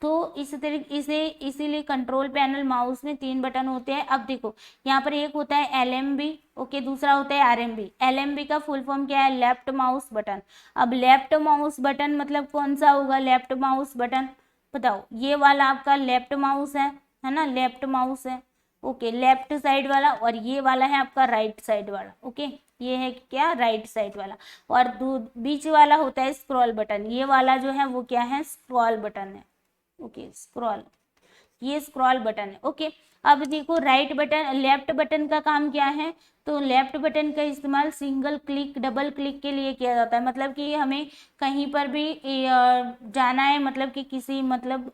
तो इस तरीके से इसीलिए कंट्रोल पैनल माउस में 3 बटन होते हैं। अब देखो यहाँ पर एक होता है LMB, ओके, दूसरा होता है RMB। LMB का फुल फॉर्म क्या है, लेफ्ट माउस बटन। अब लेफ्ट माउस बटन मतलब कौन सा होगा, लेफ्ट माउस बटन बताओ, ये वाला आपका लेफ्ट माउस है ना, लेफ्ट माउस है। ओके, लेफ्ट साइड वाला, और ये वाला है आपका राइट साइड वाला। ओके, ये है क्या, राइट साइड वाला। और बीच वाला होता है स्क्रॉल बटन, ये वाला जो है वो क्या है, स्क्रॉल बटन है। ओके, स्क्रॉल, ये स्क्रॉल बटन है। ओके, अब देखो राइट बटन, लेफ्ट बटन का काम क्या है, तो लेफ्ट बटन का इस्तेमाल सिंगल क्लिक, डबल क्लिक के लिए किया जाता है। मतलब कि हमें कहीं पर भी जाना है, मतलब कि किसी मतलब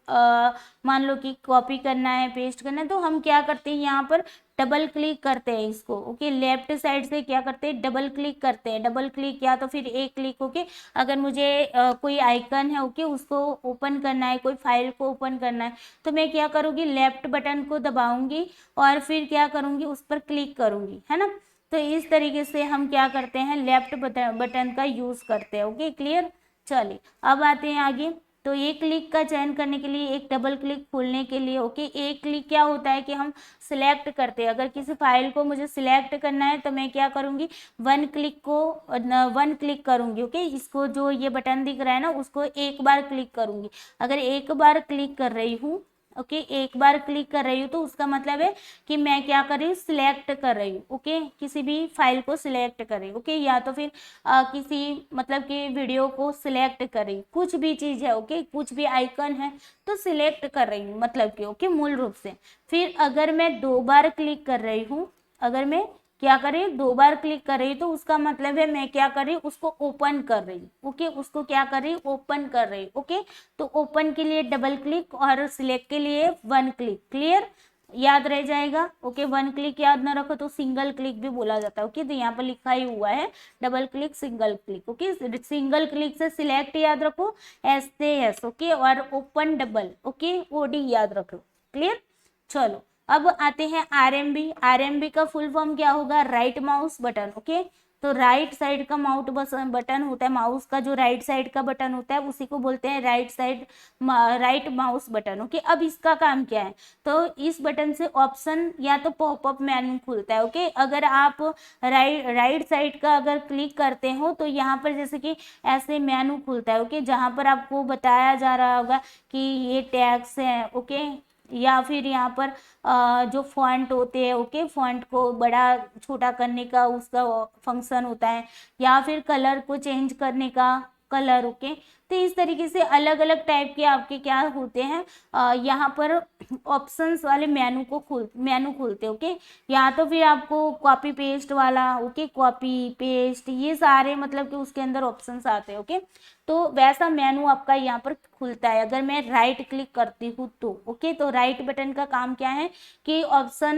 मान लो कि कॉपी करना है, पेस्ट करना है, तो हम क्या करते हैं, यहाँ पर डबल क्लिक करते हैं इसको। ओके, लेफ्ट साइड से क्या करते हैं, डबल क्लिक करते हैं, डबल क्लिक या तो फिर एक क्लिक। ओके, अगर मुझे कोई आइकन है, ओके, उसको ओपन करना है, कोई फाइल को ओपन करना है, तो मैं क्या करूँगी, लेफ्ट बटन को दबाऊंगी और फिर क्या करूँगी, उस पर क्लिक करूँगी, है ना। तो इस तरीके से हम क्या करते हैं, लेफ्ट बटन का यूज़ करते हैं। Okay, clear. चलिए अब आते हैं आगे। तो एक क्लिक का चयन करने के लिए, एक डबल क्लिक खोलने के लिए, ओके, एक क्लिक क्या होता है कि हम सिलेक्ट करते हैं। अगर किसी फाइल को मुझे सिलेक्ट करना है तो मैं क्या करूँगी, वन क्लिक करूँगी। ओके, इसको जो ये बटन दिख रहा है ना, उसको एक बार क्लिक करूँगी। अगर एक बार क्लिक कर रही हूँ, ओके, एक बार क्लिक कर रही हूँ, तो उसका मतलब है कि मैं क्या कर रही हूँ, सिलेक्ट कर रही हूँ। ओके, किसी भी फाइल को सिलेक्ट कर रही हूँ। ओके, या तो फिर किसी मतलब कि वीडियो को सिलेक्ट कर रही हूँ, कुछ भी चीज़ है। ओके, कुछ भी आइकन है तो सिलेक्ट कर रही हूँ, मतलब कि ओके, मूल रूप से। फिर अगर मैं 2 बार क्लिक कर रही हूँ, अगर मैं क्या कर रही हूँ, 2 बार क्लिक कर रही हूँ, तो उसका मतलब है मैं क्या कर रही हूँ, उसको ओपन कर रही हूँ। ओके, उसको क्या कर रही हूँ, ओपन कर रही हूँ। ओके, तो ओपन के लिए डबल क्लिक और सिलेक्ट के लिए 1 क्लिक। क्लियर, याद रह जाएगा। ओके, 1 क्लिक याद ना रखो तो सिंगल क्लिक भी बोला जाता है। ओके, तो यहाँ पर लिखा ही हुआ है double click, single click. Okay, single click से सिलेक्ट याद रखो, एस से एस। ओके, और ओपन डबल, ओके, OD याद रखो। क्लियर, चलो अब आते हैं RMB। RMB का फुल फॉर्म क्या होगा, राइट माउस बटन। ओके, तो राइट साइड का बटन होता है, माउस का जो राइट साइड का बटन होता है उसी को बोलते हैं राइट माउस बटन। ओके, अब इसका काम क्या है, तो इस बटन से ऑप्शन या तो पॉपअप मेन्यू खुलता है। ओके, अगर आप राइट साइड का अगर क्लिक करते हो तो यहाँ पर जैसे कि ऐसे मेन्यू खुलता है। ओके, जहाँ पर आपको बताया जा रहा होगा कि ये टैग्स है। ओके, या फिर यहाँ पर जो फॉन्ट होते हैं, ओके, फॉन्ट को बड़ा छोटा करने का उसका फंक्शन होता है, या फिर कलर को चेंज करने का कलर। ओके, तो इस तरीके से अलग अलग टाइप के आपके क्या होते हैं, यहाँ पर ऑप्शंस वाले मेनू खुलते हैं। ओके, या तो फिर आपको कॉपी पेस्ट वाला, ओके, कॉपी पेस्ट ये सारे मतलब कि उसके अंदर ऑप्शंस आते हैं। ओके, तो वैसा मेनू आपका यहाँ पर खुलता है अगर मैं राइट क्लिक करती हूँ तो। ओके, तो राइट बटन का काम क्या है कि ऑप्शन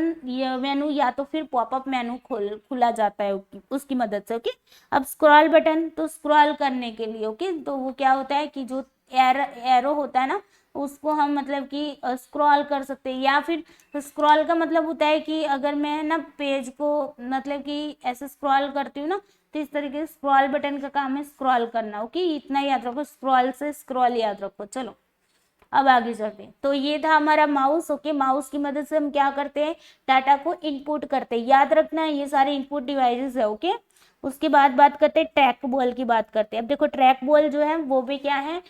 मेनू या तो फिर पॉपअप मेनू खुला जाता है उसकी मदद से। ओके, अब स्क्रॉल बटन, तो स्क्रॉल करने के लिए, ओके, तो वो क्या होता है कि जो एरो होता है ना, उसको हम मतलब कि स्क्रॉल कर सकते हैं, या फिर स्क्रॉल का मतलब होता है कि अगर मैं ना पेज को मतलब कि ऐसे स्क्रॉल करती हूँ ना, तो इस तरीके से स्क्रॉल बटन का काम है स्क्रॉल करना। ओके, इतना याद रखो, स्क्रॉल से स्क्रॉल याद रखो। चलो अब आगे चलते हैं। तो ये था हमारा माउस। ओके, माउस की मदद से हम क्या करते हैं, डाटा को इनपुट करते हैं। याद रखना है ये सारे इनपुट डिवाइसेस है। ओके, उसके बाद बात करते हैं ट्रैक बॉल की बात करते हैं। अब देखो ट्रैक बॉल जो है वो भी क्या है,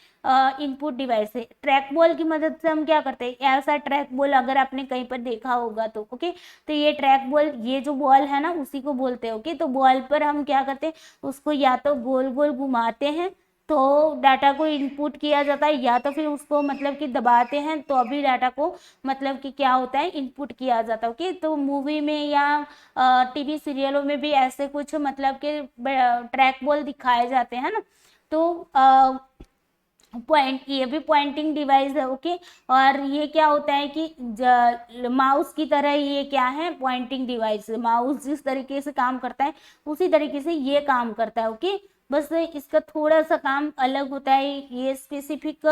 इनपुट डिवाइस है। ट्रैक बॉल की मदद से हम क्या करते हैं, ऐसा ट्रैक बॉल अगर आपने कहीं पर देखा होगा तो। ओके, तो ये ट्रैक बॉल, ये जो बॉल है ना उसी को बोलते हैं। ओके, तो बॉल पर हम क्या करते हैं, उसको या तो गोल गोल घुमाते हैं तो डाटा को इनपुट किया जाता है, या तो फिर उसको मतलब कि दबाते हैं तो अभी डाटा को मतलब कि क्या होता है, इनपुट किया जाता है। ओके, तो मूवी में या टीवी सीरियलों में भी ऐसे कुछ मतलब कि ट्रैक बॉल दिखाए जाते हैं ना, तो पॉइंट, ये भी पॉइंटिंग डिवाइस है। ओके, और ये क्या होता है कि माउस की तरह ये क्या है, पॉइंटिंग डिवाइस। माउस जिस तरीके से काम करता है उसी तरीके से ये काम करता है। ओके, बस इसका थोड़ा सा काम अलग होता है। ये स्पेसिफिक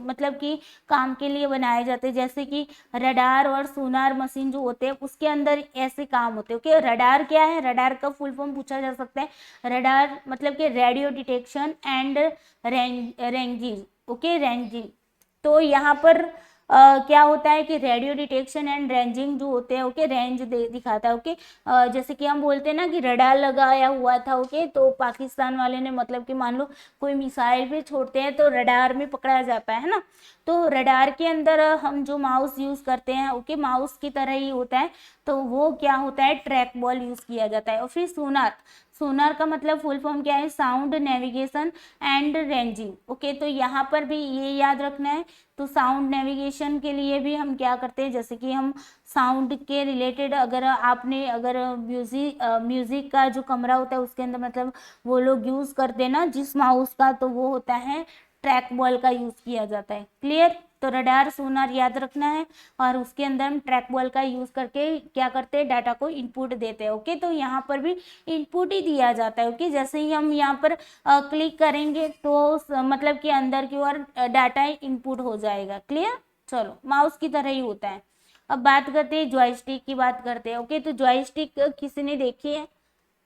मतलब कि काम के लिए बनाए जाते हैं, जैसे कि रडार और सोनार मशीन जो होते हैं उसके अंदर ऐसे काम होते हैं। ओके, रडार क्या है, रडार का फुल फॉर्म पूछा जा सकता है। रडार मतलब कि radio detection and ranging. Okay, ranging. तो यहाँ पर क्या होता है कि रेडियो डिटेक्शन एंड रेंजिंग जो होते हैं, ओके, रेंज दिखाता है। ओके, जैसे कि हम बोलते हैं ना कि रडार लगाया हुआ था। ओके, तो पाकिस्तान वाले ने मतलब कि मान लो कोई मिसाइल भी छोड़ते हैं तो रडार में पकड़ा जाता है ना। तो रडार के अंदर हम जो माउस यूज करते हैं, ओके, माउस की तरह ही होता है। तो वो क्या होता है, ट्रैक बॉल यूज किया जाता है। और फिर सोनार, सोनार का मतलब फुल फॉर्म क्या है, sound navigation and ranging. Okay, तो यहाँ पर भी ये याद रखना है। तो साउंड नेविगेशन के लिए भी हम क्या करते हैं, जैसे कि हम साउंड के रिलेटेड अगर आपने अगर म्यूजिक का जो कमरा होता है उसके अंदर मतलब वो लोग यूज करते हैं ना जिस माउस का, तो वो होता है ट्रैक बॉल का यूज किया जाता है। क्लियर। तो रडार सोनार याद रखना है और उसके अंदर हम ट्रैक बॉल का यूज करके क्या करते हैं, डाटा को इनपुट देते हैं। ओके, तो यहाँ पर भी इनपुट ही दिया जाता है। ओके, जैसे ही हम यहाँ पर क्लिक करेंगे तो मतलब कि अंदर की ओर डाटा इनपुट हो जाएगा। क्लियर। चलो, माउस की तरह ही होता है। अब बात करते हैं जॉयस्टिक की, बात करते हैं। ओके, तो जॉयस्टिक किसी ने देखी है,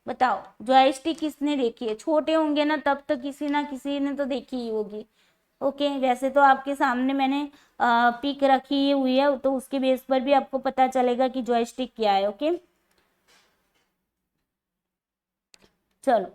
बताओ, जॉयस्टिक किसने देखी है, छोटे होंगे ना तब तो किसी ना किसी ने तो देखी ही होगी। ओके, वैसे तो आपके सामने मैंने पिक रखी हुई है तो उसके बेस पर भी आपको पता चलेगा कि जॉयस्टिक क्या है। ओके, चलो,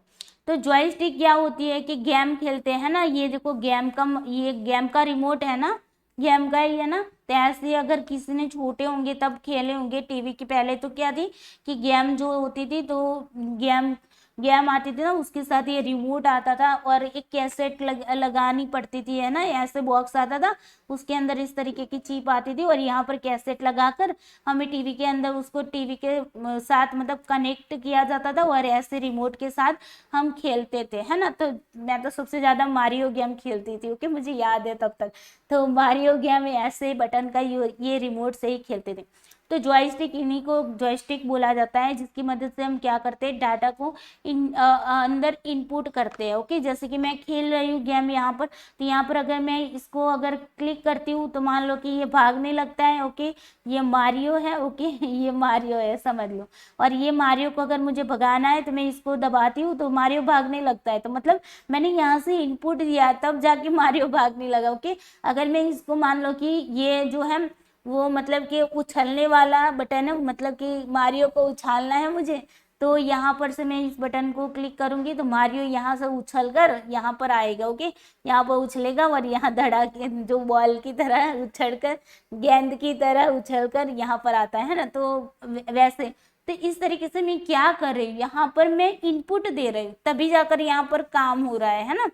तो जॉयस्टिक क्या होती है कि गेम खेलते हैं ना, ये देखो गेम का, ये गेम का रिमोट है ना, गेम का ही है ना। तो ऐसे अगर किसी ने छोटे होंगे तब खेले होंगे टीवी के पहले, तो क्या थी कि गेम जो होती थी तो गेम गेम आती थी ना, उसके साथ ये रिमोट आता था और एक कैसेट लगानी पड़ती थी, है ना, ऐसे बॉक्स आता था, उसके अंदर इस तरीके की चिप आती थी और यहाँ पर कैसेट लगाकर हमें टीवी के अंदर उसको टीवी के साथ मतलब कनेक्ट किया जाता था और ऐसे रिमोट के साथ हम खेलते थे, है ना। तो मैं तो सबसे ज्यादा मारियो गेम खेलती थी। ओके, मुझे याद है तब तक। तो मारियो गेम ऐसे बटन का ये रिमोट से ही खेलते थे। तो जॉयस्टिक, इन्हीं को जॉयस्टिक बोला जाता है, जिसकी मदद से हम क्या करते हैं, डाटा को अंदर इनपुट करते हैं। ओके, जैसे कि मैं खेल रही हूँ गेम यहाँ पर, तो यहाँ पर अगर मैं इसको अगर क्लिक करती हूँ तो मान लो कि ये भागने लगता है। ओके, ये मारियो है। ओके, ये मारियो है, समझ लो। और ये मारियो को अगर मुझे भगाना है तो मैं इसको दबाती हूँ तो मारियो भागने लगता है। तो मतलब मैंने यहाँ से इनपुट दिया तब जाके मारियो भागने लगा। ओके, अगर मैं इसको मान लो कि ये जो है वो मतलब कि उछलने वाला बटन है, मतलब कि मारियो को उछालना है मुझे, तो यहाँ पर से मैं इस बटन को क्लिक करूंगी तो मारियो यहाँ से उछल कर यहाँ पर आएगा। ओके, यहाँ पर उछलेगा और यहाँ धड़ाके जो बॉल की तरह उछल कर, गेंद की तरह उछल कर यहाँ पर आता है ना। तो वैसे तो इस तरीके से मैं क्या कर रही हूँ, यहाँ पर मैं इनपुट दे रही हूँ तभी जाकर यहाँ पर काम हो रहा है ना।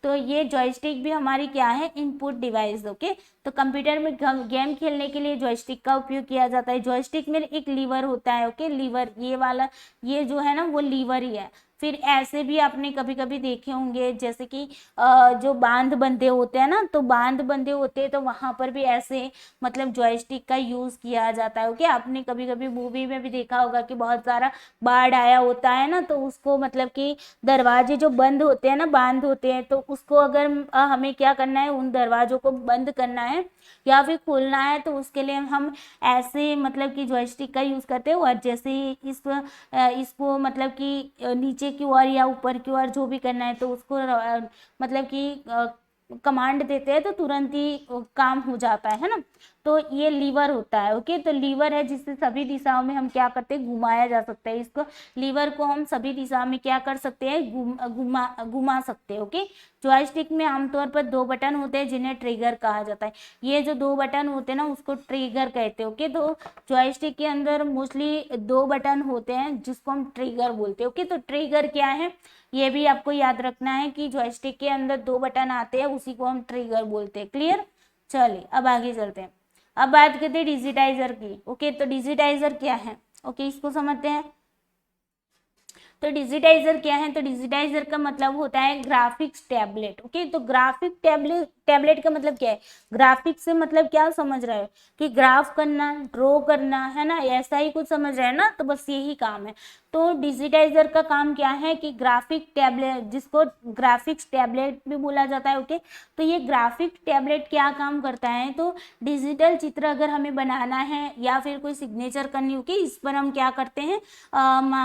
तो ये जॉयस्टिक भी हमारी क्या है, इनपुट डिवाइस। ओके, तो कंप्यूटर में गेम खेलने के लिए जॉयस्टिक का उपयोग किया जाता है। जॉयस्टिक में एक लीवर होता है। ओके, लीवर, ये वाला, ये जो है ना वो लीवर ही है। फिर ऐसे भी आपने कभी कभी देखे होंगे जैसे कि जो बांध बंधे होते हैं ना, तो बांध बंधे होते हैं तो वहां पर भी ऐसे मतलब जॉयस्टिक का यूज किया जाता है। ओके, आपने कभी कभी मूवी में भी देखा होगा कि बहुत सारा बाढ़ आया होता है ना, तो उसको मतलब कि दरवाजे जो बंद होते हैं ना, बांध होते हैं, तो उसको अगर हमें क्या करना है, उन दरवाजों को बंद करना है या फिर खोलना है, तो उसके लिए हम ऐसे मतलब कि जॉयस्टिक का यूज करते हैं। और जैसे ही इसको मतलब कि नीचे की ओर या ऊपर की ओर जो भी करना है तो उसको मतलब कि कमांड देते हैं तो तुरंत ही काम हो जाता है ना। तो ये लीवर होता है। ओके, तो लीवर है जिससे सभी दिशाओं में हम क्या करते हैं, घुमाया जा सकता है। इसको लीवर को हम सभी दिशा में क्या कर सकते हैं, घुमा सकते हैं। ओके, जॉयस्टिक में आमतौर पर दो बटन होते हैं जिन्हें ट्रिगर कहा जाता है। ये जो दो बटन होते हैं ना उसको ट्रिगर कहते हैं। ओके, तो जॉयस्टिक के अंदर मोस्टली दो बटन होते हैं जिसको हम ट्रिगर बोलते हैं। ओके, तो ट्रिगर क्या है ये भी आपको याद रखना है कि जॉयस्टिक के अंदर दो बटन आते हैं, उसी को हम ट्रिगर बोलते हैं। क्लियर। चलिए अब आगे चलते हैं। अब बात करते हैं डिजिटाइजर की। ओके, तो डिजिटाइजर क्या है, ओके, इसको समझते हैं। तो डिजिटाइजर क्या है, तो डिजिटाइजर का मतलब होता है ग्राफिक्स टैबलेट। ओके, तो ग्राफिक टैबलेट का मतलब क्या है, ग्राफिक्स से मतलब क्या समझ रहे हो कि ग्राफ करना, ड्रॉ करना, है ना, ऐसा ही कुछ समझ रहे हैं ना, तो बस यही काम है। तो डिजिटाइजर का काम क्या है कि ग्राफिक टैबलेट, जिसको ग्राफिक्स टैबलेट भी बोला जाता है। ओके, तो ये ग्राफिक टैबलेट क्या काम करता है, तो डिजिटल चित्र अगर हमें बनाना है या फिर कोई सिग्नेचर करनी होगी, इस पर हम क्या करते हैं,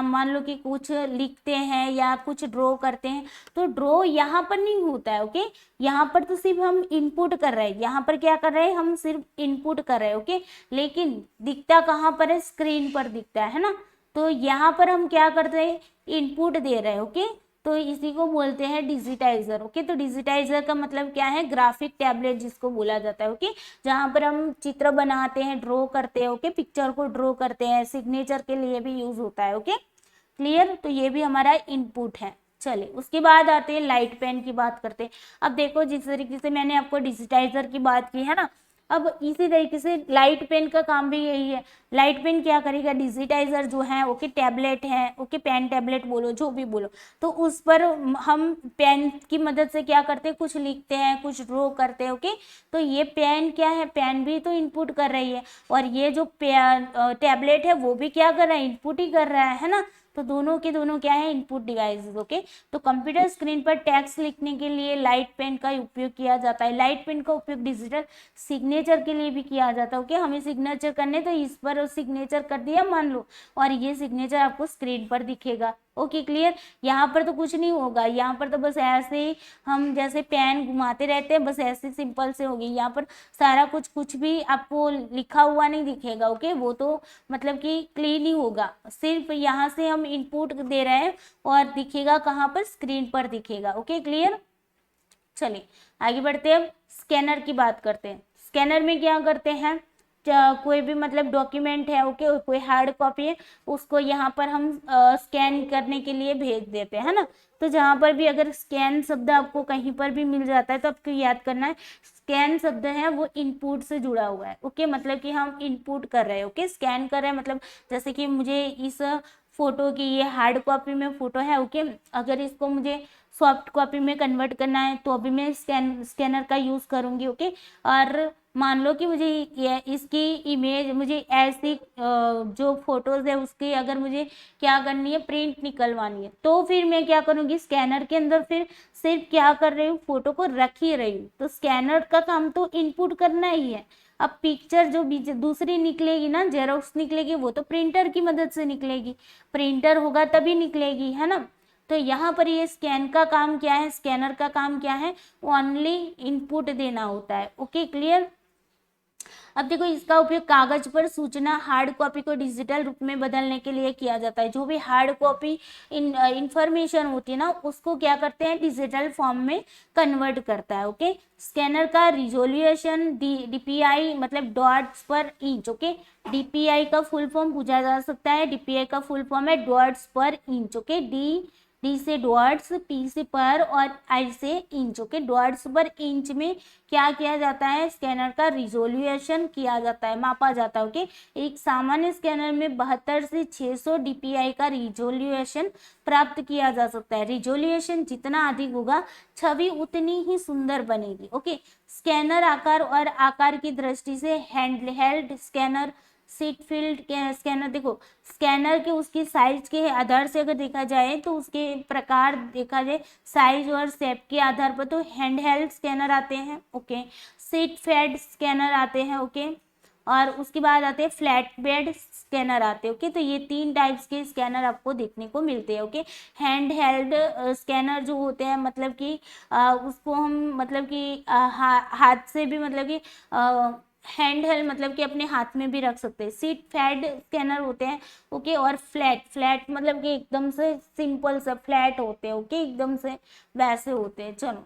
मान लो कि कुछ लिखते हैं या कुछ ड्रॉ करते हैं, तो ड्रॉ यहाँ पर नहीं होता है। ओके, यहाँ पर तो सिर्फ हम इनपुट कर रहे हैं, यहाँ पर क्या कर रहे हैं, हम सिर्फ इनपुट कर रहे हैं। ओके, लेकिन दिखता कहाँ पर है, स्क्रीन पर दिखता है ना, तो यहाँ पर हम क्या करते हैं, इनपुट दे रहे हैं। ओके, तो इसी को बोलते हैं डिजिटाइजर। ओके, तो डिजिटाइजर का मतलब क्या है, ग्राफिक टैबलेट जिसको बोला जाता है। ओके, जहाँ पर हम चित्र बनाते हैं, ड्रॉ करते हैं। ओके, पिक्चर को ड्रॉ करते हैं, सिग्नेचर के लिए भी यूज होता है। ओके, क्लियर, तो ये भी हमारा इनपुट है। चलिए, उसके बाद आते हैं लाइट पेन की बात करते हैं। अब देखो, जिस तरीके से मैंने आपको डिजिटाइजर की बात की है ना, अब इसी तरीके से लाइट पेन का काम भी यही है। लाइट पेन क्या करेगा, डिजिटाइजर जो है, ओके, टैबलेट है, ओके, पेन टैबलेट बोलो, जो भी बोलो, तो उस पर हम पेन की मदद से क्या करते हैं, कुछ लिखते हैं, कुछ ड्रॉ करते हैं। ओके, तो ये पेन क्या है, पेन भी तो इनपुट कर रही है, और ये जो टैबलेट है वो भी क्या कर रहा है, इनपुट ही कर रहा है ना, तो दोनों के दोनों क्या है, इनपुट डिवाइसेस। ओके, तो कंप्यूटर स्क्रीन पर टेक्स्ट लिखने के लिए लाइट पेन का उपयोग किया जाता है। लाइट पेन का उपयोग डिजिटल सिग्नेचर के लिए भी किया जाता है। ओके, हमें सिग्नेचर करने, तो इस पर सिग्नेचर कर दिया मान लो, और ये सिग्नेचर आपको स्क्रीन पर दिखेगा। ओके, क्लियर, यहाँ पर तो कुछ नहीं होगा, यहाँ पर तो बस ऐसे ही हम जैसे पेन घुमाते रहते हैं, बस ऐसे सिंपल से होगी। यहाँ पर सारा कुछ भी आपको लिखा हुआ नहीं दिखेगा। ओके, वो तो मतलब कि क्लीन ही होगा, सिर्फ यहाँ से हम इनपुट दे रहे हैं और दिखेगा कहाँ पर, स्क्रीन पर दिखेगा। ओके, क्लियर, चलिए आगे बढ़ते हैं। अब स्कैनर की बात करते हैं। स्कैनर में क्या करते हैं, कोई भी मतलब डॉक्यूमेंट है, ओके, कोई हार्ड कॉपी है, उसको यहाँ पर हम स्कैन करने के लिए भेज देते हैं, है ना। तो जहाँ पर भी अगर स्कैन शब्द आपको कहीं पर भी मिल जाता है, तो आपको याद करना है, स्कैन शब्द है वो इनपुट से जुड़ा हुआ है। ओके, मतलब कि हम इनपुट कर रहे हैं। ओके, स्कैन कर रहे हैं, मतलब जैसे कि मुझे इस फोटो की, ये हार्ड कॉपी में फोटो है, ओके, अगर इसको मुझे सॉफ्ट कॉपी में कन्वर्ट करना है, तो अभी मैं स्कैनर का यूज करूंगी। ओके, और मान लो कि मुझे इसकी इमेज, मुझे ऐसी जो फोटोज है उसकी अगर मुझे क्या करनी है, प्रिंट निकलवानी है, तो फिर मैं क्या करूंगी, स्कैनर के अंदर फिर सिर्फ क्या कर रही हूँ, फोटो को रख ही रही हूँ। तो स्कैनर का काम तो इनपुट करना ही है। अब पिक्चर जो दूसरी निकलेगी ना, जेरोक्स निकलेगी, वो तो प्रिंटर की मदद से निकलेगी, प्रिंटर होगा तभी निकलेगी, है ना। तो यहाँ पर ये स्कैन का काम क्या है, स्कैनर का काम क्या है, ओनली इनपुट देना होता है। Okay, clear. अब देखो, इसका उपयोग कागज पर सूचना, हार्ड कॉपी को डिजिटल रूप में बदलने के लिए किया जाता है। जो भी हार्ड कॉपी इंफॉर्मेशन होती है ना, उसको क्या करते हैं, डिजिटल फॉर्म में कन्वर्ट करता है। ओके, स्कैनर का रिजोल्यूशन डीपीआई मतलब डॉट्स पर इंच। ओके, डीपीआई का फुल फॉर्म पूछा जा सकता है, डीपीआई का फुल फॉर्म है डॉट्स पर इंच। ओके, डी से डॉट्स, पी से पर और आई से इंच। ओके, डॉट्स पर इंच में क्या किया जाता है, स्कैनर का रिजोल्यूशन किया जाता है, मापा जाता है। ओके, एक सामान्य स्कैनर में 72 से 600 डीपीआई का रिजोल्यूशन प्राप्त किया जा सकता है। रिजोल्यूशन जितना अधिक होगा, छवि उतनी ही सुंदर बनेगी। ओके, स्कैनर आकार और आकार की दृष्टि से handheld scanner, seat field scanner, देखो स्कैनर के उसकी साइज के आधार से अगर देखा जाए, तो उसके प्रकार देखा जाए साइज और शेप के आधार पर, तो हैंडहेल्ड स्कैनर आते हैं। ओके, सीट फेड स्कैनर आते हैं। ओके, और उसके बाद आते हैं फ्लैट बेड स्कैनर आते हैं। ओके, तो ये 3 टाइप्स के स्कैनर आपको देखने को मिलते हैं। ओके, हैंड हेल्ड स्कैनर जो होते हैं, मतलब कि उसको हम मतलब कि हाथ से भी, मतलब कि हैंड हेल्ड मतलब कि अपने हाथ में भी रख सकते हैं। सीट फेड स्कैनर होते हैं। ओके, और फ्लैट मतलब कि एकदम से सिंपल सा फ्लैट होते हैं। ओके, एकदम से वैसे होते हैं। चलो,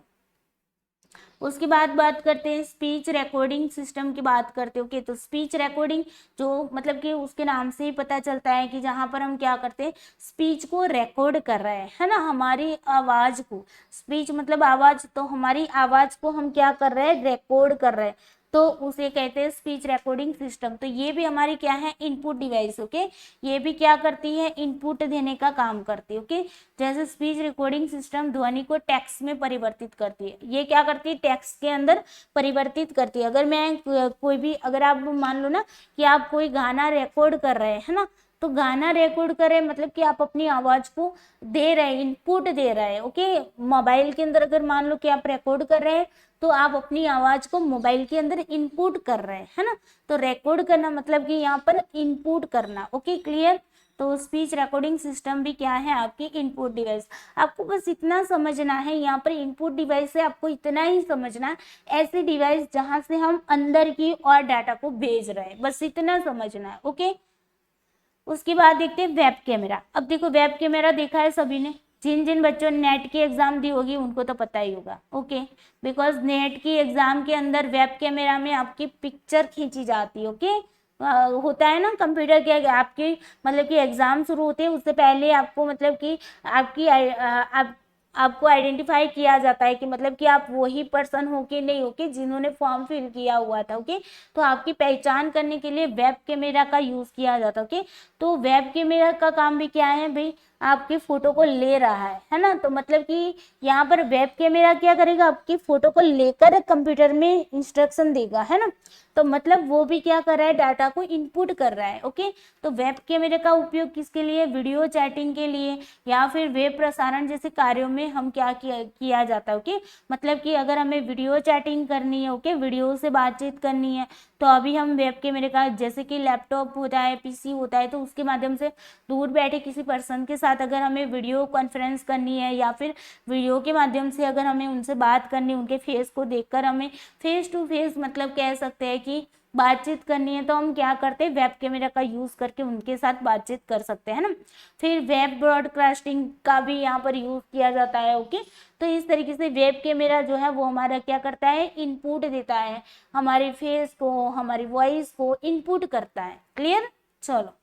उसके बाद बात करते हैं स्पीच रिकॉर्डिंग सिस्टम की बात करते हैं। ओके, तो स्पीच रिकॉर्डिंग जो मतलब कि उसके नाम से ही पता चलता है कि जहाँ पर हम क्या करते हैं, स्पीच को रिकॉर्ड कर रहे हैं, है ना, हमारी आवाज को। स्पीच मतलब आवाज, तो हमारी आवाज को हम क्या कर रहे हैं, रिकॉर्ड कर रहे हैं। तो उसे कहते हैं स्पीच रिकॉर्डिंग सिस्टम। तो ये भी हमारी क्या है, इनपुट डिवाइस। ओके, ये भी क्या करती है, इनपुट देने का काम करती है। ओके, जैसे स्पीच रिकॉर्डिंग सिस्टम ध्वनि को टेक्स्ट में परिवर्तित करती है, ये क्या करती है, टेक्स्ट के अंदर परिवर्तित करती है। अगर मैं कोई भी, अगर आप मान लो ना कि आप कोई गाना रिकॉर्ड कर रहे हैं ना, तो गाना रिकॉर्ड करें मतलब कि आप अपनी आवाज को दे रहे हैं, इनपुट दे रहे हैं। ओके, मोबाइल के अंदर अगर मान लो कि आप रिकॉर्ड कर रहे हैं, तो आप अपनी आवाज को मोबाइल के अंदर इनपुट कर रहे हैं, है ना। तो रिकॉर्ड करना मतलब कि यहाँ पर इनपुट करना। Okay, clear. तो स्पीच रिकॉर्डिंग सिस्टम भी क्या है, आपकी इनपुट डिवाइस। आपको बस इतना समझना है, यहाँ पर इनपुट डिवाइस है, आपको इतना ही समझना है, ऐसी डिवाइस जहां से हम अंदर की और डाटा को भेज रहे हैं, बस इतना समझना है। ओके, उसके बाद देखते हैं वेब कैमरा। अब देखो, वेब कैमरा देखा है सभी ने, जिन जिन बच्चों ने नेट की एग्जाम दी होगी उनको तो पता ही होगा। ओके, बिकॉज नेट की एग्जाम के अंदर वेब कैमरा में आपकी पिक्चर खींची जाती है। ओके, होता है ना कंप्यूटर के आपकी, मतलब कि एग्जाम शुरू होते हैं उससे पहले आपको, मतलब कि आपको आइडेंटिफाई किया जाता है कि मतलब कि आप वही पर्सन हो कि नहीं हो कि जिन्होंने फॉर्म फिल किया हुआ था। ओके, तो आपकी पहचान करने के लिए वेब कैमरा का यूज किया जाता है। ओके, तो वेब कैमरा का काम भी क्या है भाई, आपकी फोटो को ले रहा है ना। तो मतलब कि यहाँ पर वेब कैमरा क्या करेगा, आपकी फोटो को लेकर कंप्यूटर में इंस्ट्रक्शन देगा, है ना। तो मतलब वो भी क्या कर रहा है, डाटा को इनपुट कर रहा है। ओके, तो वेब कैमरे का उपयोग किसके लिए, वीडियो चैटिंग के लिए या फिर वेब प्रसारण जैसे कार्यों में हम क्या किया जाता है। ओके, मतलब कि अगर हमें वीडियो चैटिंग करनी है, ओके, वीडियो से बातचीत करनी है, तो अभी हम वेब कैमरे का, जैसे कि लैपटॉप होता है, पीसी होता है, तो उसके माध्यम से दूर बैठे किसी पर्सन के साथ अगर हमें वीडियो कॉन्फ्रेंस करनी है या फिर वीडियो के माध्यम से अगर हमें उनसे बात करनी, उनके फेस को देखकर हमें फेस टू फेस मतलब कह सकते हैं कि बातचीत करनी है, तो हम क्या करते हैं, वेब कैमरा का यूज करके उनके साथ बातचीत कर सकते हैं ना। फिर वेब ब्रॉडकास्टिंग का भी यहाँ पर यूज किया जाता है। ओके, तो इस तरीके से वेब कैमरा जो है वो हमारा क्या करता है, इनपुट देता है, हमारे फेस को, हमारी वॉइस को इनपुट करता है। क्लियर, चलो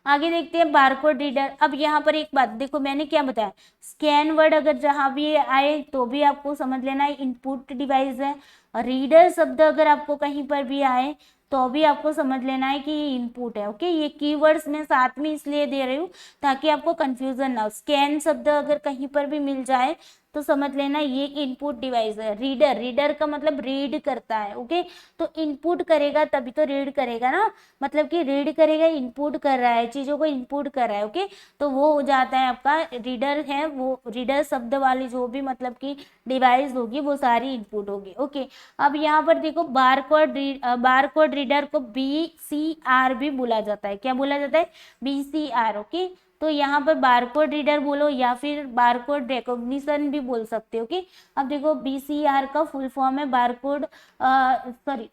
आगे देखते हैं बारकोड रीडर। अब यहाँ पर एक बात देखो, मैंने क्या बताया, स्कैन वर्ड अगर जहां भी आए तो भी आपको समझ लेना है इनपुट डिवाइस है। रीडर शब्द अगर आपको कहीं पर भी आए तो भी आपको समझ लेना है कि ये इनपुट है। ओके, ये कीवर्ड्स मैं साथ में इसलिए दे रही हूँ ताकि आपको कंफ्यूजन ना हो। स्कैन शब्द अगर कहीं पर भी मिल जाए तो समझ लेना ये इनपुट डिवाइस है। रीडर, रीडर का मतलब रीड करता है। ओके, तो इनपुट करेगा तभी तो रीड करेगा ना, मतलब कि रीड करेगा, इनपुट कर रहा है, चीजों को इनपुट कर रहा है। ओके, तो वो हो जाता है आपका रीडर है, वो रीडर शब्द वाली जो भी मतलब कि डिवाइस होगी वो सारी इनपुट होगी। ओके, अब यहाँ पर देखो बारकोड रीडर को BCR भी बोला जाता है। क्या बोला जाता है, BCR। ओके, तो यहाँ पर बारकोड रीडर बोलो या फिर बारकोड रिकॉग्निशन भी बोल सकते हो। ओके, अब देखो BCR का फुल फॉर्म है बारकोड, सॉरी,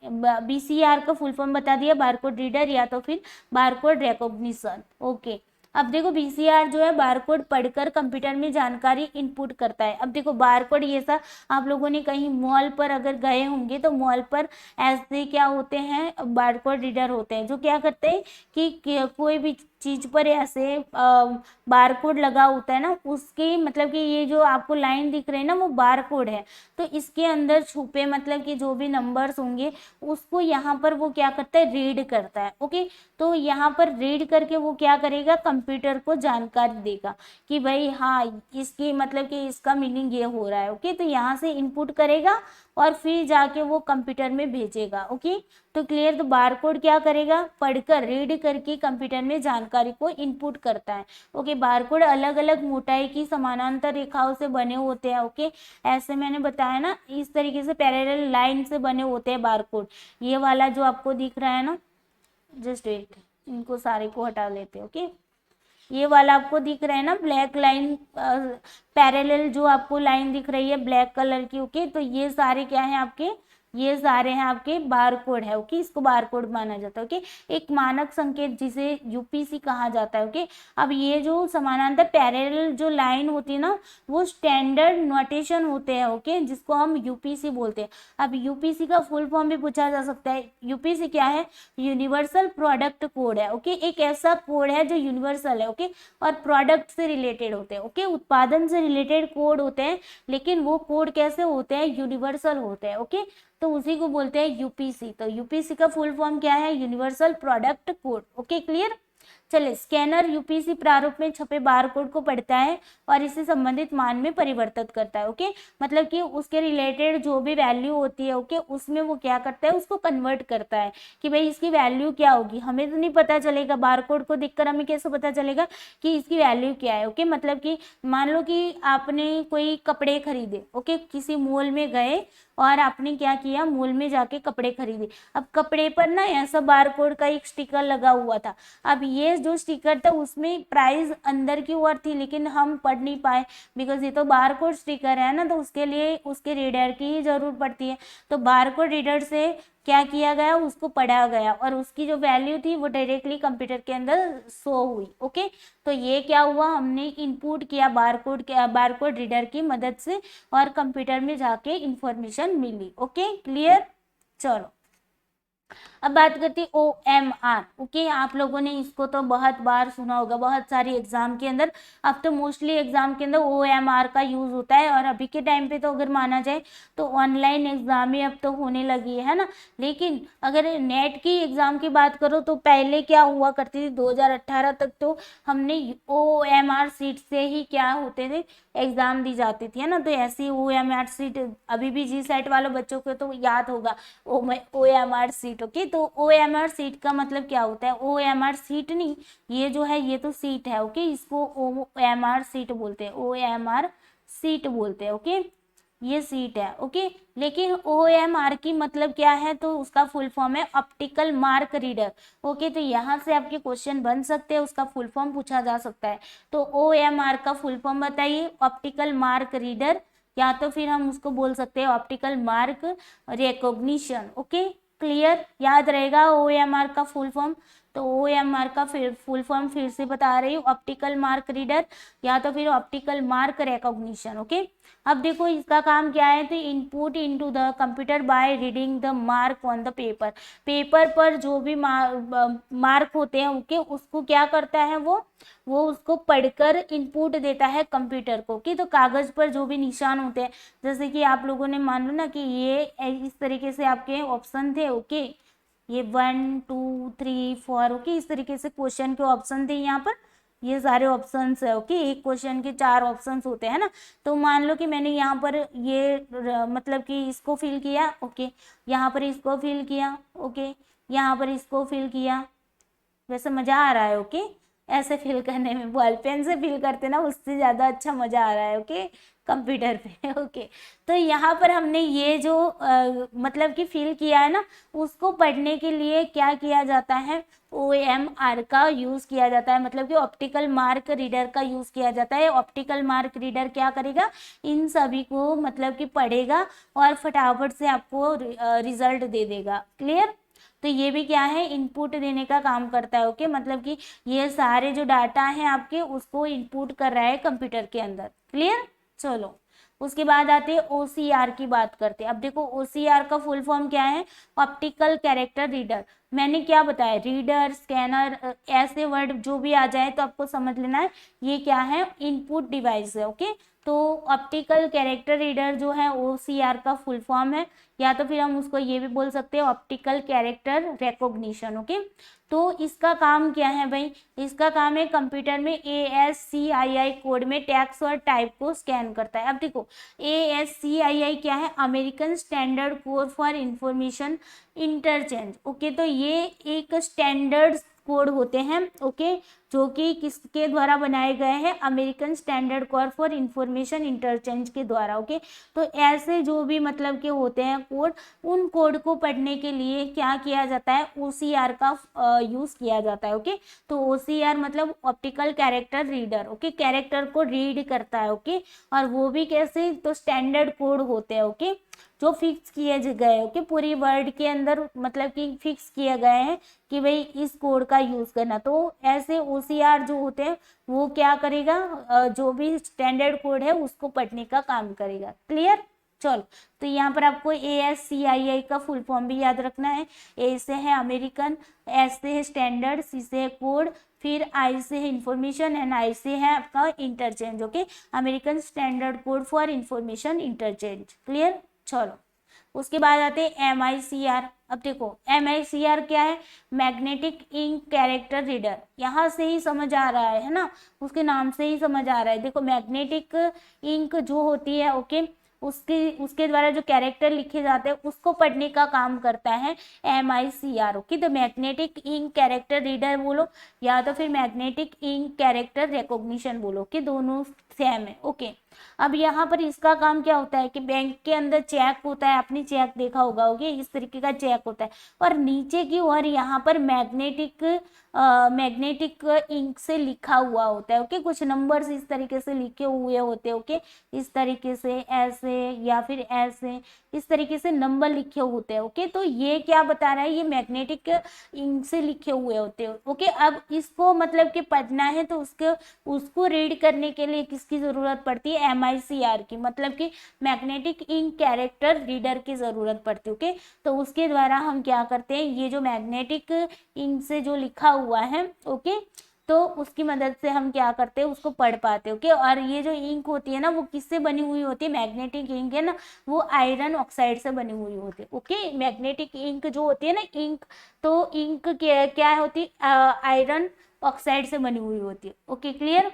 BCR का फुल फॉर्म बता दिया, बारकोड रीडर या तो फिर बारकोड रिकॉग्निशन। ओके, अब देखो BCR जो है बारकोड पढ़कर कंप्यूटर में जानकारी इनपुट करता है। अब देखो बारकोड, ये सा आप लोगों ने कहीं मॉल पर अगर गए होंगे तो मॉल पर ऐसे क्या होते हैं, बारकोड रीडर होते हैं जो क्या करते हैं कि कोई भी चीज पर ऐसे बारकोड लगा होता है ना, उसके मतलब कि ये जो आपको लाइन दिख रही है ना वो बारकोड है। तो इसके अंदर छुपे मतलब कि जो भी नंबर्स होंगे उसको यहाँ पर वो क्या करता है, रीड करता है। ओके, तो यहाँ पर रीड करके वो क्या करेगा, कंप्यूटर को जानकारी देगा कि भाई हाँ इसकी मतलब कि इसका मीनिंग ये हो रहा है। ओके, तो यहाँ से इनपुट करेगा और फिर जाके वो कंप्यूटर में भेजेगा। ओके, तो क्लियर। तो बारकोड क्या करेगा, पढ़कर रीड करके कंप्यूटर में जानकारी को इनपुट करता है। ओके, बारकोड अलग अलग मोटाई की समानांतर रेखाओं से बने होते हैं। ओके, ऐसे मैंने बताया ना, इस तरीके से पैरेलल लाइन से बने होते हैं बारकोड। ये वाला जो आपको दिख रहा है ना, जस्ट वेट, इनको सारे को हटा लेते हैं। ओके, ये वाला आपको दिख रहा है ना ब्लैक लाइन, पैरेलल जो आपको लाइन दिख रही है ब्लैक कलर की। ओके, तो ये सारे क्या है आपके, ये सारे हैं आपके बारकोड है। ओके, इसको बारकोड माना जाता है। ओके, एक मानक संकेत जिसे यूपीसी कहा जाता है। ओके, अब ये जो समानांतर पैरेलल जो लाइन होती है ना वो स्टैंडर्ड नोटेशन होते हैं। ओके, जिसको हम यूपीसी बोलते हैं। अब यूपीसी का फुल फॉर्म भी पूछा जा सकता है। यूपीसी क्या है, यूनिवर्सल प्रोडक्ट कोड है। ओके, एक ऐसा कोड है जो यूनिवर्सल है। ओके, और प्रोडक्ट से रिलेटेड होते हैं। ओके, उत्पादन से रिलेटेड कोड होते हैं, लेकिन वो कोड कैसे होते हैं, यूनिवर्सल होते हैं। ओके, तो उसी को बोलते हैं यूपीसी। तो यूपीसी का फुल फॉर्म क्या है? Universal product code. Okay, clear. चलिए, स्कैनर यूपीसी प्रारूप में छपे बारकोड को पढ़ता है और इससे संबंधित मान में परिवर्तित करता है। ओके, मतलब कि उसके रिलेटेड जो भी वैल्यू होती है, ओके, उसमें वो क्या करता है, उसको कन्वर्ट करता है कि भाई इसकी वैल्यू क्या होगी। हमें तो नहीं पता चलेगा, बारकोड को देखकर हमें कैसे पता चलेगा कि इसकी वैल्यू क्या है। ओके, मतलब कि मान लो कि आपने कोई कपड़े खरीदे, ओके, किसी मॉल में गए और आपने क्या किया, मॉल में जाके कपड़े खरीदे। अब कपड़े पर ना ऐसा बारकोड का एक स्टिकर लगा हुआ था। अब ये जो स्टिकर था उसमें प्राइस अंदर की ओर थी, लेकिन हम पढ़ नहीं पाए बिकॉज ये तो बारकोड स्टिकर है ना, तो उसके लिए उसके रीडर की ही जरूरत पड़ती है। तो बारकोड रीडर से क्या किया गया, उसको पढ़ा गया और उसकी जो वैल्यू थी वो डायरेक्टली कंप्यूटर के अंदर शो हुई। ओके, तो ये क्या हुआ, हमने इनपुट किया बारकोड रीडर की मदद से और कंप्यूटर में जाके इंफॉर्मेशन मिली। Okay, clear. चलो, अब बात करती OMR। ओके, आप लोगों ने इसको तो बहुत बार सुना होगा, बहुत सारी एग्जाम के अंदर। अब तो मोस्टली एग्जाम के अंदर OMR का यूज होता है और अभी के टाइम पे तो अगर माना जाए तो ऑनलाइन एग्जाम ही अब तो होने लगी है ना। लेकिन अगर नेट की एग्जाम की बात करो तो पहले क्या हुआ करती थी, 2018 तक तो हमने OMR सीट से ही क्या होते थे, एग्जाम दी जाती थी, है ना। तो ऐसी OMR सीट अभी भी GSET वालों बच्चों को तो याद होगा OMR सीट। ओके, तो OMR सीट का मतलब क्या होता है? OMR सीट नहीं, ये जो है ये तो सीट है। ओके, इसको OMR सीट बोलते हैं, OMR सीट बोलते हैं। ओके, ये सीट है। ओके, लेकिन OMR की मतलब क्या है, तो उसका फुल फॉर्म है ऑप्टिकल मार्क रीडर। ओके, तो यहाँ से आपके क्वेश्चन बन सकते हैं, उसका फुल फॉर्म पूछा जा सकता है। तो OMR का फुल फॉर्म बताइए, ऑप्टिकल मार्क रीडर, या तो फिर हम उसको बोल सकते हैं optical mark recognition. Okay, clear, याद रहेगा OMR का फुल फॉर्म। तो OMR का फुल फॉर्म फिर से बता रही हूँ, ऑप्टिकल मार्क रीडर या तो फिर ऑप्टिकल मार्क रिकॉग्निशन। ओके, अब देखो इसका काम क्या है, तो input into the computer by reading the mark on the paper. Paper पर जो भी मार्क होते हैं, ओके, उसको क्या करता है, वो उसको पढ़कर इनपुट देता है कंप्यूटर को। कि तो कागज पर जो भी निशान होते हैं, जैसे कि आप लोगों ने मान लो ना कि ये इस तरीके से आपके ऑप्शन थे। ओके, ये 1 2 3 4, ओके, इस तरीके से क्वेश्चन के ऑप्शन थे यहाँ पर, ये सारे ऑप्शंस है। ओके, एक क्वेश्चन के 4 ऑप्शंस होते हैं ना। तो मान लो कि मैंने यहाँ पर ये मतलब कि इसको फिल किया। ओके, यहाँ पर इसको फिल किया। ओके, यहाँ पर इसको फिल किया। वैसे मजा आ रहा है। ओके, ऐसे फिल करने में, बॉल पेन से फिल करते ना उससे ज्यादा अच्छा मजा आ रहा है। ओके, कंप्यूटर पे। ओके, तो यहाँ पर हमने ये जो मतलब कि फिल किया है ना, उसको पढ़ने के लिए क्या किया जाता है, OMR का यूज किया जाता है, मतलब कि ऑप्टिकल मार्क रीडर का यूज किया जाता है। ऑप्टिकल मार्क रीडर क्या करेगा, इन सभी को मतलब कि पढ़ेगा और फटाफट से आपको रिजल्ट दे देगा। क्लियर। तो ये भी क्या है, इनपुट देने का काम करता है। ओके, मतलब कि ये सारे जो डाटा हैं आपके, उसको इनपुट कर रहा है कंप्यूटर के अंदर। क्लियर। चलो, उसके बाद आते हैं OCR की बात करते हैं। अब देखो OCR का फुल फॉर्म क्या है, ऑप्टिकल कैरेक्टर रीडर। मैंने क्या बताया, रीडर, स्कैनर, ऐसे वर्ड जो भी आ जाए तो आपको समझ लेना है ये क्या है, इनपुट डिवाइस है। ओके, तो ऑप्टिकल कैरेक्टर रीडर जो है OCR का फुल फॉर्म है, या तो फिर हम उसको ये भी बोल सकते हैं ऑप्टिकल कैरेक्टर रिकॉग्निशन। ओके, तो इसका काम क्या है भाई, इसका काम है कंप्यूटर में ASCII कोड में टेक्स्ट और टाइप को स्कैन करता है। अब देखो ASCII क्या है, American standard code for information interchange. Okay, तो ये एक स्टैंडर्ड कोड होते हैं। ओके, जो कि किसके द्वारा बनाए गए हैं, American standard code for information interchange के द्वारा। ओके, तो ऐसे जो भी मतलब के होते हैं कोड, उन कोड को पढ़ने के लिए क्या किया जाता है, OCR का यूज किया जाता है। ओके, तो OCR मतलब optical character reader. Okay, character को रीड करता है। ओके, और वो भी कैसे, तो स्टैंडर्ड कोड होते हैं। ओके, जो फिक्स किए गए। ओके, पूरी वर्ड के अंदर मतलब कि फिक्स किए गए हैं कि भाई इस कोड का यूज करना। तो ऐसे OCR जो होते हैं वो क्या करेगा, जो भी स्टैंडर्ड कोड है उसको पढ़ने का काम करेगा। क्लियर। चलो, तो यहाँ पर आपको ASCII का फुल फॉर्म भी याद रखना है। A से है अमेरिकन, S से है स्टैंडर्ड, C से है कोड, फिर I से है इंफॉर्मेशन एंड I से है आपका interchange. Okay, American standard code for information interchange. Clear. चलो, उसके बाद आते हैं MICR। अब देखो MICR क्या है, मैग्नेटिक इंक कैरेक्टर रीडर, यहाँ से ही समझ आ रहा है ना, उसके नाम से ही समझ आ रहा है। देखो मैग्नेटिक इंक जो होती है ओके, उसके द्वारा जो कैरेक्टर लिखे जाते हैं उसको पढ़ने का काम करता है MICR ओके। तो मैग्नेटिक इंक कैरेक्टर रीडर बोलो या तो फिर मैग्नेटिक इंक कैरेक्टर रिकॉग्निशन बोलो, कि दोनों सेम है ओके। अब यहाँ पर इसका काम क्या होता है कि बैंक के अंदर चेक होता है, आपने चेक देखा होगा ओके, इस तरीके का चेक होता है, और नीचे की ओर यहाँ पर मैग्नेटिक इंक से लिखा हुआ होता है ओके, कुछ नंबर्स इस तरीके से लिखे हुए होते हैं ओके, इस तरीके से ऐसे या फिर ऐसे, इस तरीके से नंबर लिखे होते हैं ओके। तो ये क्या बता रहा है, ये मैग्नेटिक इंक से लिखे हुए होते हैं ओके। अब इसको मतलब कि पढ़ना है तो उसको रीड करने के लिए किसकी जरूरत पड़ती है, MICR की, मतलब कि मैग्नेटिक इंक कैरेक्टर रीडर की जरूरत पड़ती है ओके। तो उसके द्वारा हम क्या करते हैं, ये जो मैग्नेटिक इंक से जो लिखा हुआ है ओके, तो उसकी मदद से हम क्या करते हैं, उसको पढ़ पाते हैं ओके। और ये जो इंक होती है ना, वो किससे बनी हुई होती है, मैग्नेटिक इंक है ना, वो आयरन ऑक्साइड से बनी हुई होती है ओके। मैग्नेटिक इंक जो होती है ना, इंक, तो इंक क्या होती है, आयरन ऑक्साइड से बनी हुई होती है ओके। क्लियर,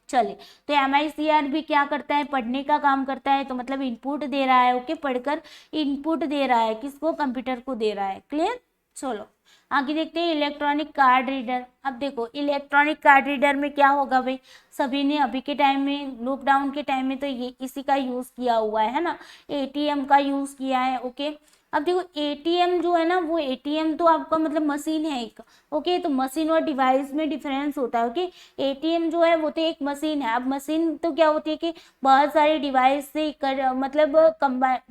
चलिए। तो MICR भी क्या करता है, पढ़ने का काम करता है, तो मतलब इनपुट दे रहा है ओके, पढ़कर इनपुट दे रहा है, किसको, कंप्यूटर को दे रहा है। क्लियर, चलो आगे देखते हैं इलेक्ट्रॉनिक कार्ड रीडर। अब देखो इलेक्ट्रॉनिक कार्ड रीडर में क्या होगा भाई, सभी ने अभी के टाइम में, लॉकडाउन के टाइम में तो ये इसी का यूज किया हुआ है ना, ATM का यूज किया है ओके। अब देखो ATM जो है ना, वो ATM तो आपका मतलब मशीन है एक ओके, तो मशीन और डिवाइस में डिफरेंस होता है ओके। ATM जो है वो तो एक मशीन है। अब मशीन तो क्या होती है कि बहुत सारी डिवाइस से मतलब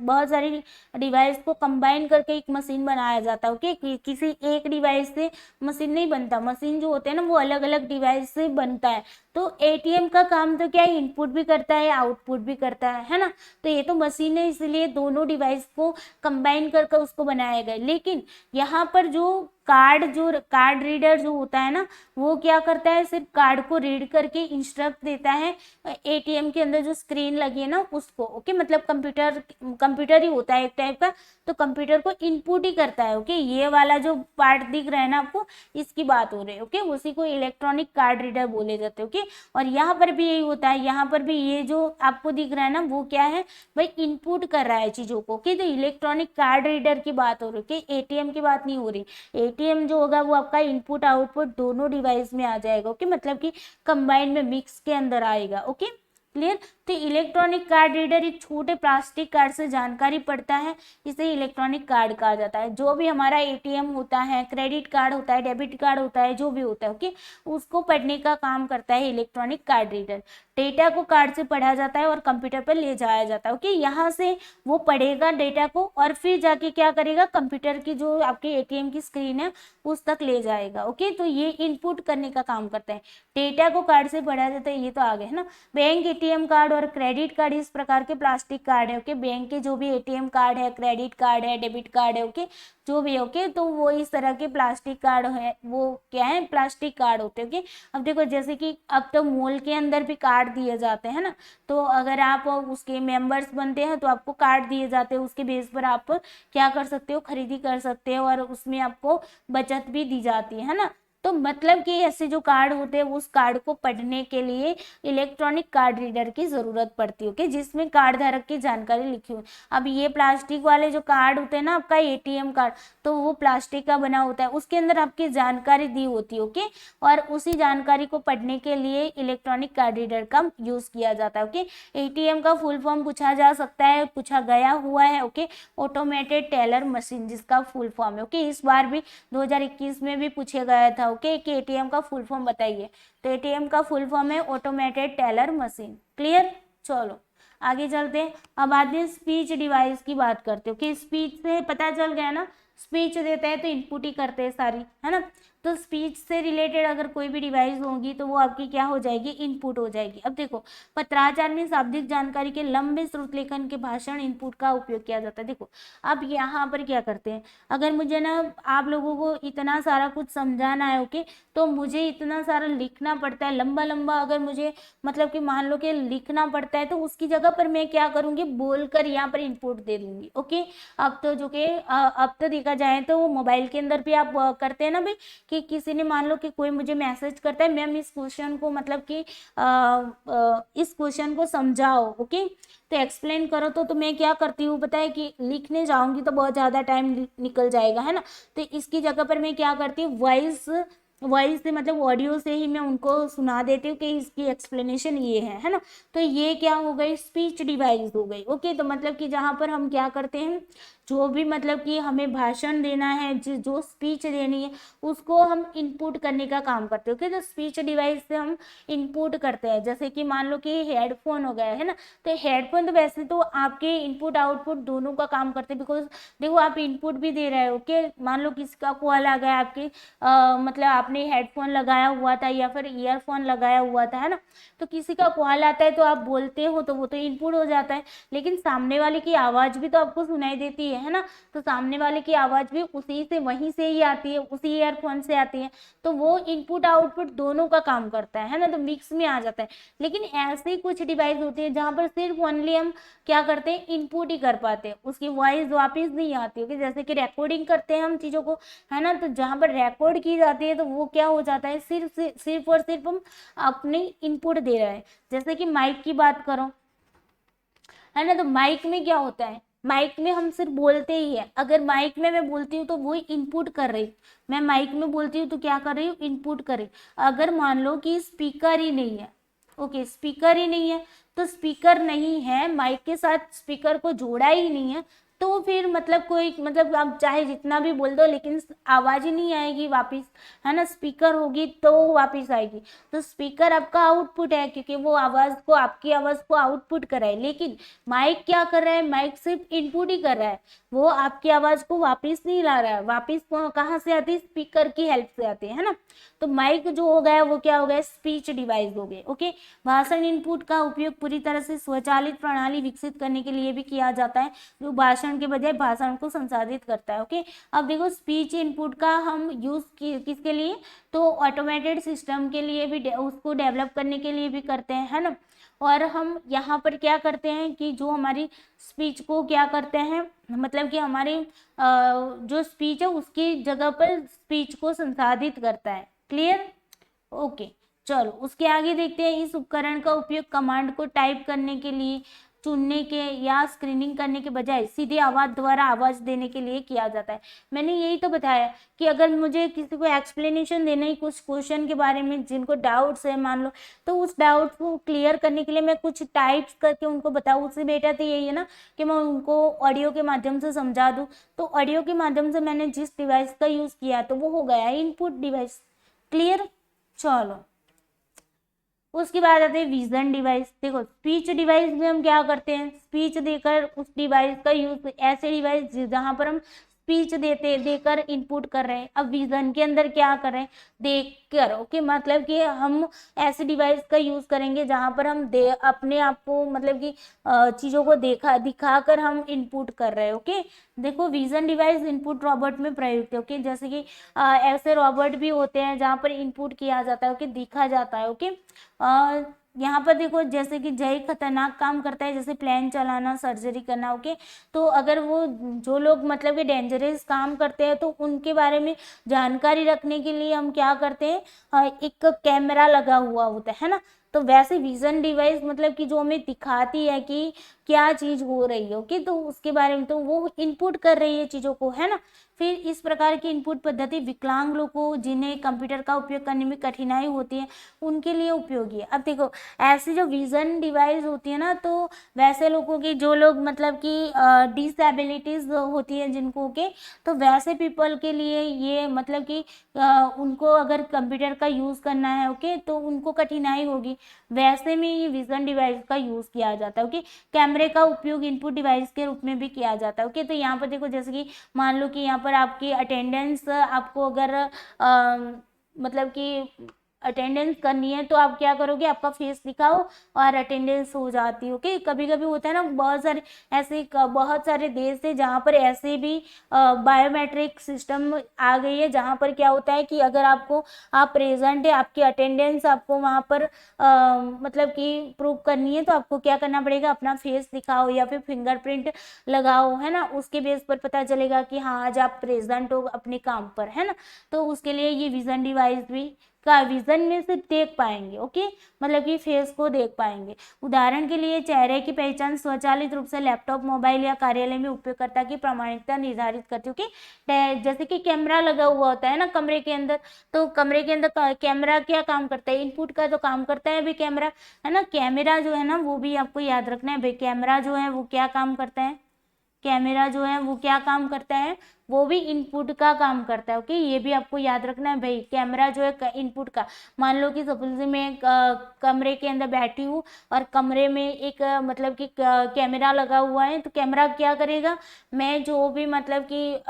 बहुत सारी डिवाइस को कंबाइन करके एक मशीन बनाया जाता है ओके। किसी एक डिवाइस से मशीन नहीं बनता, मशीन जो होते हैं ना वो अलग अलग डिवाइस से बनता है। तो ATM का काम तो क्या है, इनपुट भी करता है आउटपुट भी करता है ना। तो ये तो मशीन है, इसलिए दोनों डिवाइस को कंबाइन करके उसको बनाया गया। लेकिन यहाँ पर जो कार्ड रीडर जो होता है ना, वो क्या करता है, सिर्फ कार्ड को रीड करके इंस्ट्रक्ट देता है ATM के अंदर जो स्क्रीन लगी है ना उसको ओके। मतलब कंप्यूटर ही होता है एक टाइप का, तो कंप्यूटर को इनपुट ही करता है ओके। ये वाला जो पार्ट दिख रहा है ना आपको, इसकी बात हो रही है ओके, उसी को इलेक्ट्रॉनिक कार्ड रीडर बोले जाते हैं ओके। और यहाँ पर भी यही होता है, यहाँ पर भी ये जो आपको दिख रहा है ना, वो क्या है भाई, इनपुट कर रहा है चीजों को ओके। तो इलेक्ट्रॉनिक कार्ड रीडर की बात हो रही है ओके, ATM की बात नहीं हो रही। ATM जो होगा वो आपका इनपुट आउटपुट दोनों डिवाइस में आ जाएगा ओके, मतलब कि कंबाइन में मिक्स के अंदर आएगा ओके। क्लियर। तो इलेक्ट्रॉनिक कार्ड रीडर एक छोटे प्लास्टिक कार्ड से जानकारी पढ़ता है, इसे इलेक्ट्रॉनिक कार्ड कहा जाता है। जो भी हमारा ATM होता है, क्रेडिट कार्ड होता है, डेबिट कार्ड होता है, जो भी होता है ओके, उसको पढ़ने का काम करता है इलेक्ट्रॉनिक कार्ड रीडर। डेटा को कार्ड से पढ़ा जाता है और कंप्यूटर पर ले जाया जाता है ओके। यहाँ से वो पढ़ेगा डेटा को और फिर जाके क्या करेगा, कंप्यूटर की जो आपके ATM की स्क्रीन है उस तक ले जाएगा ओके। तो ये इनपुट करने का काम करता है। डेटा को कार्ड से पढ़ा जाता है, ये तो आगे है ना। बैंक ATM कार्ड और क्रेडिट कार्ड इस प्रकार के प्लास्टिक कार्ड है ओके। बैंक के जो भी ATM कार्ड है, क्रेडिट कार्ड है, डेबिट कार्ड है ओके, जो भी ओके, तो वो इस तरह के प्लास्टिक कार्ड है, वो क्या है, प्लास्टिक कार्ड होते हैं ओके। अब देखो जैसे कि अब तो मॉल के अंदर भी कार्ड दिए जाते हैं ना, तो अगर आप उसके मेंबर्स बनते हैं तो आपको कार्ड दिए जाते हैं, उसके बेस पर आप क्या कर सकते हो, खरीदी कर सकते हो और उसमें आपको बचत भी दी जाती है ना। तो मतलब कि ऐसे जो कार्ड होते हैं उस कार्ड को पढ़ने के लिए इलेक्ट्रॉनिक कार्ड रीडर की जरूरत पड़ती है ओके, जिसमें कार्ड धारक की जानकारी लिखी हुई। अब ये प्लास्टिक वाले जो कार्ड होते हैं ना, आपका ATM कार्ड, तो वो प्लास्टिक का बना होता है, उसके अंदर आपकी जानकारी दी होती है ओके। और उसी जानकारी को पढ़ने के लिए इलेक्ट्रॉनिक कार्ड रीडर का यूज किया जाता है ओके। ATM का फुल फॉर्म पूछा जा सकता है, पूछा गया हुआ है ओके, ऑटोमेटेड टेलर मशीन जिसका फुल फॉर्म है ओके। इस बार भी 2021 में भी पूछा गया था ओके कि ATM का फुल फॉर्म बताइए, तो ATM का फुल फॉर्म है ऑटोमेटेड टेलर मशीन। क्लियर, चलो आगे चलते हैं। अब आते हैं स्पीच डिवाइस की बात करते हो कि स्पीच से पता चल गया ना, स्पीच देता है तो इनपुट ही करते हैं सारी, है ना। तो स्पीच से रिलेटेड अगर कोई भी डिवाइस होगी तो वो आपकी क्या हो जाएगी, इनपुट हो जाएगी। अब देखो पत्राचार में शाब्दिक जानकारी के लंबे श्रुत लेखन के भाषण इनपुट का उपयोग किया जाता है। देखो अब यहाँ पर क्या करते हैं, अगर मुझे ना आप लोगों को इतना सारा कुछ समझाना है ओके, तो मुझे इतना सारा लिखना पड़ता है, लंबा लंबा अगर मुझे मतलब कि मान लो कि लिखना पड़ता है, तो उसकी जगह पर मैं क्या करूंगी, बोलकर यहाँ पर इनपुट दे दूंगी ओके। अब तो जो कि अब तो देखा जाए तो मोबाइल के अंदर भी आप करते हैं ना भाई, कि किसी ने मान लो कि कोई मुझे मैसेज करता है, मैम इस क्वेश्चन को मतलब कि इस क्वेश्चन को समझाओ ओके, तो एक्सप्लेन करो, तो मैं क्या करती हूँ पता है, कि लिखने जाऊंगी तो बहुत ज़्यादा टाइम निकल जाएगा है ना। तो इसकी जगह पर मैं क्या करती हूँ, वॉइस से मतलब ऑडियो से ही मैं उनको सुना देती हूँ कि इसकी एक्सप्लेनेशन ये है ना। तो ये क्या हो गई, स्पीच डिवाइस हो गई ओके। तो मतलब कि जहाँ पर हम क्या करते हैं, जो भी मतलब कि हमें भाषण देना है, जो स्पीच देनी है, उसको हम इनपुट करने का काम करते हैं ओके। तो स्पीच डिवाइस से हम इनपुट करते हैं, जैसे कि मान लो कि हेडफोन हो गया है ना, तो हेडफोन तो वैसे तो आपके इनपुट आउटपुट दोनों का काम करते हैं, बिकॉज देखो आप इनपुट भी दे रहे हो ओके। मान लो किसी का कॉल आ गया आपके मतलब आपने हेडफोन लगाया हुआ था या फिर ईयरफोन लगाया हुआ था है ना, तो किसी का कॉल आता है तो आप बोलते हो तो वो तो इनपुट हो जाता है, लेकिन सामने वाले की आवाज भी तो आपको सुनाई देती है ना, तो सामने वाले की आवाज भी उसी से वहीं से ही आती है, उसी ईयरफोन से आती है, तो वो इनपुट आउटपुट दोनों का काम करता है ना, तो मिक्स में आ जाता है। लेकिन ऐसे कुछ डिवाइस होती है जहां पर सिर्फ ओनली हम क्या करते हैं, इनपुट ही कर पाते हैं, उसकी वॉइस वापस नहीं आती है, जैसे कि रिकॉर्डिंग करते हैं हम चीजों को है ना, तो जहां पर रिकॉर्ड की जाती है तो वो क्या हो जाता है, सिर्फ और सिर्फ हम अपने इनपुट दे रहे हैं। जैसे कि माइक की बात करो है ना, तो माइक में क्या होता है, माइक में हम सिर्फ बोलते ही है, अगर माइक में मैं बोलती हूँ तो वो इनपुट कर रही, मैं माइक में बोलती हूँ तो क्या कर रही हूँ, इनपुट कर रही। अगर मान लो कि स्पीकर ही नहीं है ओके, स्पीकर ही नहीं है, तो स्पीकर नहीं है, माइक के साथ स्पीकर को जोड़ा ही नहीं है, तो फिर मतलब कोई मतलब आप चाहे जितना भी बोल दो लेकिन आवाज ही नहीं आएगी वापस है ना, स्पीकर होगी तो वापस आएगी। तो स्पीकर आपका आउटपुट है, क्योंकि वो आवाज को, आपकी आवाज को आउटपुट कर रहा है, लेकिन माइक क्या कर रहा है, माइक सिर्फ इनपुट ही कर रहा है, वो आपकी आवाज को वापस नहीं ला रहा है, वापस कहाँ से आती है, स्पीकर की हेल्प से आती है ना। तो माइक जो हो गया वो क्या हो गया, स्पीच डिवाइस हो गए ओके। भाषण इनपुट का उपयोग पूरी तरह से स्वचालित प्रणाली विकसित करने के लिए भी किया जाता है, जो भाषण के बजाय भाषण को संसाधित करता है ओके। अब देखो स्पीच इनपुट का हम यूज किसके लिए, तो ऑटोमेटेड सिस्टम के लिए भी, उसको डेवलप करने के लिए भी करते हैं है ना। और हम यहाँ पर क्या करते हैं कि जो हमारी स्पीच को क्या करते हैं, मतलब कि हमारी जो स्पीच है उसकी जगह पर स्पीच को संसाधित करता है। Clear okay. चलो उसके आगे देखते हैं, इस उपकरण का उपयोग कमांड को टाइप करने के लिए, चुनने के या स्क्रीनिंग करने के बजाय सीधे आवाज द्वारा आवाज देने के लिए किया जाता है। मैंने यही तो बताया कि अगर मुझे किसी को एक्सप्लेनेशन देना है कुछ क्वेश्चन के बारे में, जिनको डाउट्स है मान लो, तो उस डाउट को क्लियर करने के लिए मैं कुछ टाइप्स करके उनको बताऊँ, उससे बेटर तो यही है ना कि मैं उनको ऑडियो के माध्यम से समझा दूँ। तो ऑडियो के माध्यम से मैंने जिस डिवाइस का यूज किया तो वो हो गया इनपुट डिवाइस। क्लियर। चलो उसके बाद आते हैं विजन डिवाइस। देखो स्पीच डिवाइस में हम क्या करते हैं, स्पीच देकर उस डिवाइस का यूज, ऐसे डिवाइस जहां पर हम स्पीच देकर इनपुट कर रहे हैं। अब विजन के अंदर क्या कर रहे हैं, देखकर ओके, मतलब कि हम ऐसे डिवाइस का यूज करेंगे जहां पर हम अपने आप को मतलब कि चीजों को दिखाकर हम इनपुट कर रहे हैं ओके। देखो विजन डिवाइस इनपुट रोबोट में प्रयुक्त है ओके, जैसे कि ऐसे रोबोट भी होते हैं जहां पर इनपुट किया जाता है ओके, दिखा जाता है ओके। यहाँ पर देखो जैसे कि जय खतरनाक काम करता है, जैसे प्लेन चलाना, सर्जरी करना ओके। तो अगर वो जो लोग मतलब कि डेंजरस काम करते हैं तो उनके बारे में जानकारी रखने के लिए हम क्या करते हैं, एक कैमरा लगा हुआ होता है ना। तो वैसे विजन डिवाइस मतलब कि जो हमें दिखाती है कि क्या चीज हो रही है ओके, तो उसके बारे में तो वो इनपुट कर रही है चीजों को है ना। फिर इस प्रकार की इनपुट पद्धति विकलांग लोगों को, जिन्हें कंप्यूटर का उपयोग करने में कठिनाई होती है, उनके लिए उपयोगी है। अब देखो ऐसी जो विजन डिवाइस होती है ना, तो वैसे लोगों की, जो लोग मतलब कि डिसेबिलिटीज होती है जिनको के, तो वैसे पीपल के लिए ये मतलब कि उनको अगर कंप्यूटर का यूज करना है ओके, तो उनको कठिनाई होगी। वैसे में ये विजन डिवाइस का यूज किया जाता है। ओके, कैमरे का उपयोग इनपुट डिवाइस के रूप में भी किया जाता है। ओके, तो यहाँ पर देखो जैसे कि मान लो कि यहाँ पर आपकी अटेंडेंस आपको अगर मतलब कि अटेंडेंस करनी है तो आप क्या करोगे, आपका फेस दिखाओ और अटेंडेंस हो जाती है। ओके, कभी कभी होता है ना, बहुत सारे देश है जहाँ पर ऐसे भी बायोमेट्रिक सिस्टम आ गई है, जहाँ पर क्या होता है कि अगर आपको आप प्रेजेंट है, आपकी अटेंडेंस आपको वहाँ पर मतलब कि प्रूव करनी है, तो आपको क्या करना पड़ेगा, अपना फेस दिखाओ या फिर फिंगरप्रिंट लगाओ, है ना। उसके बेस पर पता चलेगा कि हाँ आज आप प्रेजेंट हो अपने काम पर, है ना। तो उसके लिए ये विजन डिवाइस भी का विजन में से देख पाएंगे। ओके, मतलब कि फेस को देख पाएंगे। उदाहरण के लिए चेहरे की पहचान स्वचालित रूप से लैपटॉप, मोबाइल या कार्यालय में उपयोगकर्ता की प्रामाणिकता निर्धारित करती है। ओके, जैसे कि कैमरा लगा हुआ होता है ना कमरे के अंदर, तो कमरे के अंदर कैमरा क्या काम करता है, इनपुट का तो काम करता है भाई कैमरा, है ना। कैमरा जो है ना वो भी आपको याद रखना है भाई, कैमरा जो है वो क्या काम करता है, कैमरा जो है वो क्या काम करता है, वो भी इनपुट का काम करता है। ओके, ये भी आपको याद रखना है भाई, कैमरा जो है इनपुट का। मान लो कि सपोज मैं कमरे के अंदर बैठी हूँ और कमरे में एक मतलब कि कैमरा लगा हुआ है, तो कैमरा क्या करेगा, मैं जो भी मतलब कि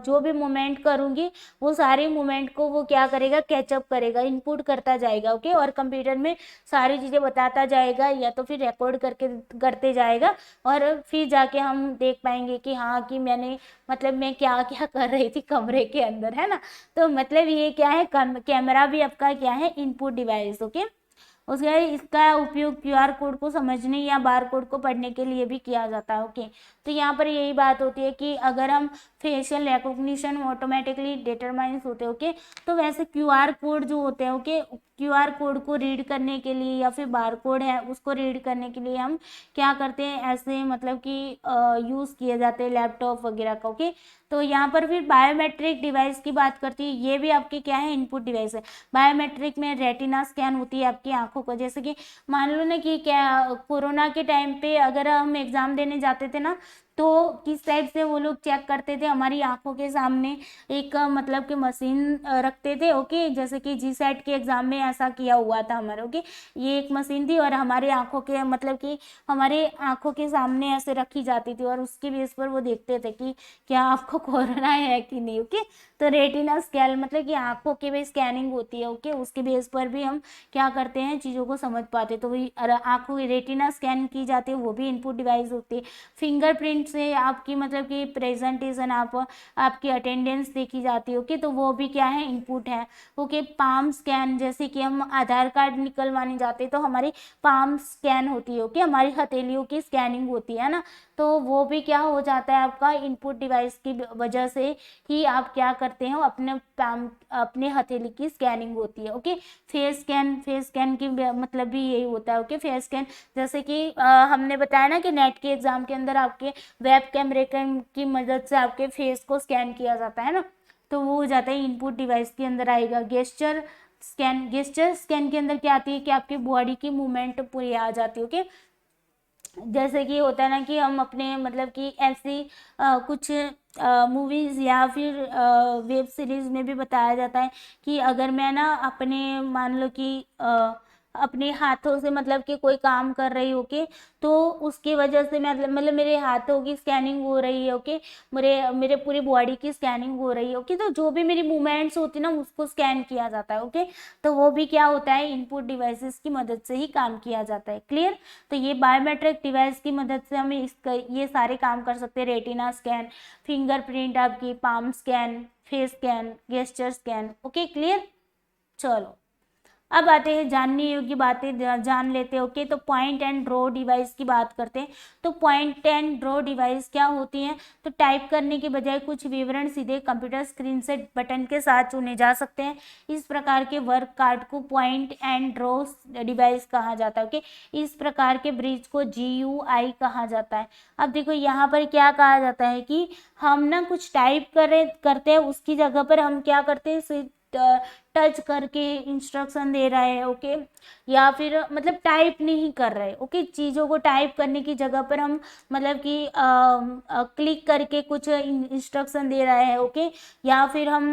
जो भी मूवमेंट करूंगी वो सारे मूवमेंट को वो क्या करेगा, कैचअप करेगा, इनपुट करता जाएगा। ओके, और कंप्यूटर में सारी चीजें बताता जाएगा या तो फिर रिकॉर्ड करके करते जाएगा, और फिर जाके हम देख पाएंगे कि हाँ कि मैंने मतलब मैं क्या क्या कर रही थी कमरे के अंदर, है ना। तो मतलब ये क्या है, कैमरा भी आपका क्या है, इनपुट डिवाइस। ओके, उसके बाद इसका उपयोग क्यूआर कोड को समझने या बार कोड को पढ़ने के लिए भी किया जाता है। ओके, तो यहाँ पर यही बात होती है कि अगर हम फेशियल रिकॉग्निशन ऑटोमेटिकली डिटरमाइंस होते हैं। ओके, तो वैसे क्यूआर कोड जो होते हैं, ओके, क्यूआर कोड को रीड करने के लिए या फिर बार कोड है उसको रीड करने के लिए हम क्या करते हैं, ऐसे मतलब कि यूज़ किए जाते हैं लैपटॉप वगैरह का। ओके, तो यहाँ पर फिर बायोमेट्रिक डिवाइस की बात करती है, ये भी आपकी क्या है, इनपुट डिवाइस है। बायोमेट्रिक में रेटिना स्कैन होती है आपकी आंखों को, जैसे कि मान लो ना कि क्या कोरोना के टाइम पे अगर हम एग्जाम देने जाते थे ना, तो किस साइड से वो लोग चेक करते थे, हमारी आंखों के सामने एक मतलब कि मशीन रखते थे। ओके, जैसे कि जी सेट के एग्जाम में ऐसा किया हुआ था हमारे। ओके, ये एक मशीन थी और हमारे आंखों के मतलब कि हमारे आंखों के सामने ऐसे रखी जाती थी, और उसके बेस पर वो देखते थे कि क्या आपको कोरोना है कि नहीं। ओके, तो रेटिना स्कैन मतलब कि आंखों की भी स्कैनिंग होती है। ओके, उसके बेस पर भी हम क्या करते हैं, चीज़ों को समझ पाते। तो वही आंखों की रेटिना स्कैन की जाती है, वो भी इनपुट डिवाइस होती है। फिंगरप्रिंट से आपकी मतलब कि प्रेजेंटेशन आपकी अटेंडेंस देखी जाती है। ओके, तो वो भी क्या है, इनपुट है। ओके, पाम स्कैन, जैसे कि हम आधार कार्ड निकलवाने जाते हैं तो हमारी पाम स्कैन होती है। ओके, हमारी हथेलियों की स्कैनिंग होती है ना, तो वो भी क्या हो जाता है आपका इनपुट डिवाइस की वजह से ही आप क्या करते हो, अपने हथेली की स्कैनिंग होती है। ओके, फेस स्कैन की मतलब भी यही होता है। ओके, फेस स्कैन जैसे कि हमने बताया ना कि नेट के एग्जाम के अंदर आपके वेब कैमरे की मदद से आपके फेस को स्कैन किया जाता है ना, तो वो हो जाता है इनपुट डिवाइस के अंदर आएगा। गेस्चर स्कैन के अंदर क्या आती है कि आपकी बॉडी की मूवमेंट पूरी आ जाती है। ओके, जैसे कि होता है ना कि हम अपने मतलब कि ऐसी कुछ मूवीज या फिर वेब सीरीज में भी बताया जाता है कि अगर मैं ना अपने मान लो कि अपने हाथों से मतलब कि कोई काम कर रही हो के, तो उसकी वजह से मैं मतलब मेरे हाथों की स्कैनिंग हो रही है। ओके, मेरे मेरे पूरी बॉडी की स्कैनिंग हो रही है। ओके, तो जो भी मेरी मूवमेंट्स होती है ना उसको स्कैन किया जाता है। ओके, तो वो भी क्या होता है, इनपुट डिवाइसेस की मदद से ही काम किया जाता है। क्लियर, तो ये बायोमेट्रिक डिवाइस की मदद से हम ये सारे काम कर सकते हैं, रेटिना स्कैन, फिंगरप्रिंट आपकी, palm scan, face scan, gesture scan. Okay, clear. चलो अब आते हैं जानने योग्य बातें जान लेते हैं। ओके, तो पॉइंट एंड ड्रॉ डिवाइस की बात करते हैं। तो पॉइंट एंड ड्रॉ डिवाइस क्या होती हैं, तो टाइप करने के बजाय कुछ विवरण सीधे कंप्यूटर स्क्रीन से बटन के साथ चुने जा सकते हैं। इस प्रकार के वर्क कार्ड को पॉइंट एंड ड्रॉ डिवाइस कहा जाता है। ओके, इस प्रकार के ब्रिज को GUI कहा जाता है। अब देखो यहाँ पर क्या कहा जाता है कि हम ना कुछ टाइप करते हैं, उसकी जगह पर हम क्या करते हैं, टच करके इंस्ट्रक्शन दे रहा है, ओके, या फिर मतलब टाइप नहीं कर रहे, ओके, चीज़ों को टाइप करने की जगह पर हम मतलब कि क्लिक करके कुछ इंस्ट्रक्शन दे रहा है, ओके, या फिर हम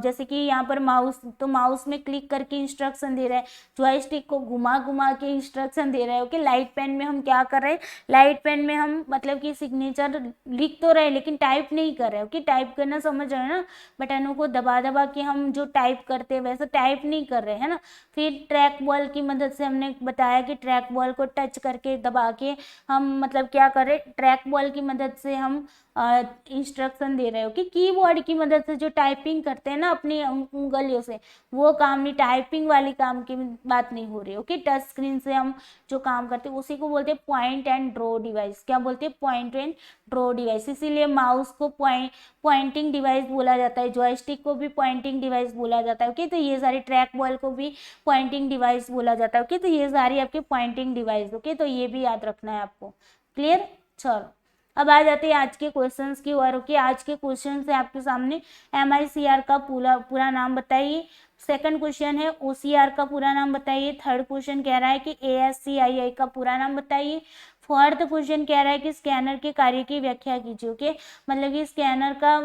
जैसे कि यहाँ पर माउस, तो माउस में क्लिक करके इंस्ट्रक्शन दे रहा है, जॉयस्टिक को घुमा घुमा के इंस्ट्रक्शन दे रहा है, ओके। लाइट पेन में हम क्या कर रहे हैं, लाइट पेन में हम मतलब कि सिग्नेचर लिख तो रहे लेकिन टाइप नहीं कर रहे, ओके। टाइप करना समझ रहे हैं ना, बटनों को दबा दबा के हम जो टाइप करते हैं वैसे टाइप नहीं कर रहे हैं ना। फिर ट्रैक बॉल की मदद से हमने बताया कि ट्रैक बॉल को टच करके दबा के हम मतलब क्या कर रहे, ट्रैक बॉल की मदद से हम इंस्ट्रक्शन दे रहे हो कि कीबोर्ड की मदद से जो टाइपिंग करते हैं ना अपनी उंगलियों से, वो काम नहीं, टाइपिंग वाली काम की बात नहीं हो रही, ओके। टच स्क्रीन से हम जो काम करते हैं उसी को बोलते हैं पॉइंट एंड ड्रॉ डिवाइस। क्या बोलते हैं, पॉइंट एंड ड्रॉ डिवाइस। इसीलिए माउस को पॉइंटिंग डिवाइस बोला जाता है, जॉयस्टिक को भी पॉइंटिंग डिवाइस बोला जाता है, ओके। तो ये सारी, ट्रैक बॉल को भी पॉइंटिंग डिवाइस बोला जाता है, ओके। तो ये सारी आपके पॉइंटिंग डिवाइस, ओके। तो ये भी याद रखना है आपको, क्लियर। चलो अब आ जाते हैं आज के क्वेश्चंस की ओर, ओके। आज के क्वेश्चन है आपके सामने, MICR का पूरा नाम बताइए। सेकंड क्वेश्चन है OCR का पूरा नाम बताइए। थर्ड क्वेश्चन कह रहा है कि ASCII का पूरा नाम बताइए। फोर्थ क्वेश्चन कह रहा है कि स्कैनर के कार्य की व्याख्या कीजिए, ओके। मतलब कि स्कैनर का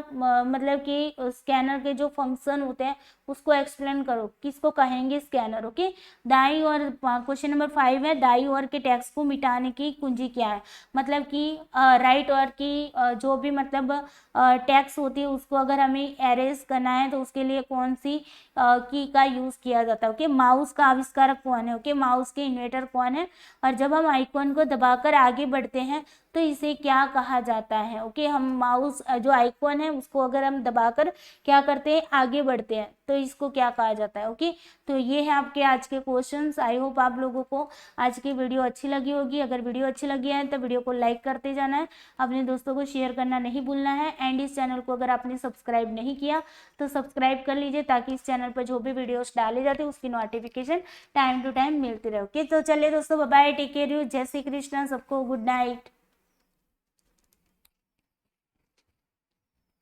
मतलब कि स्कैनर के जो फंक्शन होते हैं उसको एक्सप्लेन करो, किसको कहेंगे स्कैनर, ओके। दाई और क्वेश्चन नंबर 5 है, दाई ओर के टेक्स्ट को मिटाने की कुंजी क्या है। मतलब कि राइट ओर की जो भी मतलब टेक्स्ट होती है उसको अगर हमें एरेज करना है तो उसके लिए कौन सी की का यूज किया जाता है, ओके। माउस का आविष्कारक कौन है, ओके। माउस के इन्वेंटर कौन है, और जब हम आइकॉन को दबाकर आगे बढ़ते हैं तो इसे क्या कहा जाता है, ओके। हम माउस जो आइकॉन है उसको अगर हम दबाकर क्या करते हैं, आगे बढ़ते हैं, तो इसको क्या कहा जाता है, ओके। तो ये है आपके आज के क्वेश्चंस। आई होप आप लोगों को आज की वीडियो अच्छी लगी होगी। अगर वीडियो अच्छी लगी है तो वीडियो को लाइक करते जाना है, अपने दोस्तों को शेयर करना नहीं भूलना है, एंड इस चैनल को अगर आपने सब्सक्राइब नहीं किया तो सब्सक्राइब कर लीजिए, ताकि इस चैनल पर जो भी वीडियोस डाले जाते हैं उसकी नोटिफिकेशन टाइम टू टाइम मिलती रहे, ओके। तो चलिए दोस्तों, bye bye, take care you, जय श्री कृष्णा, सबको गुड नाइट।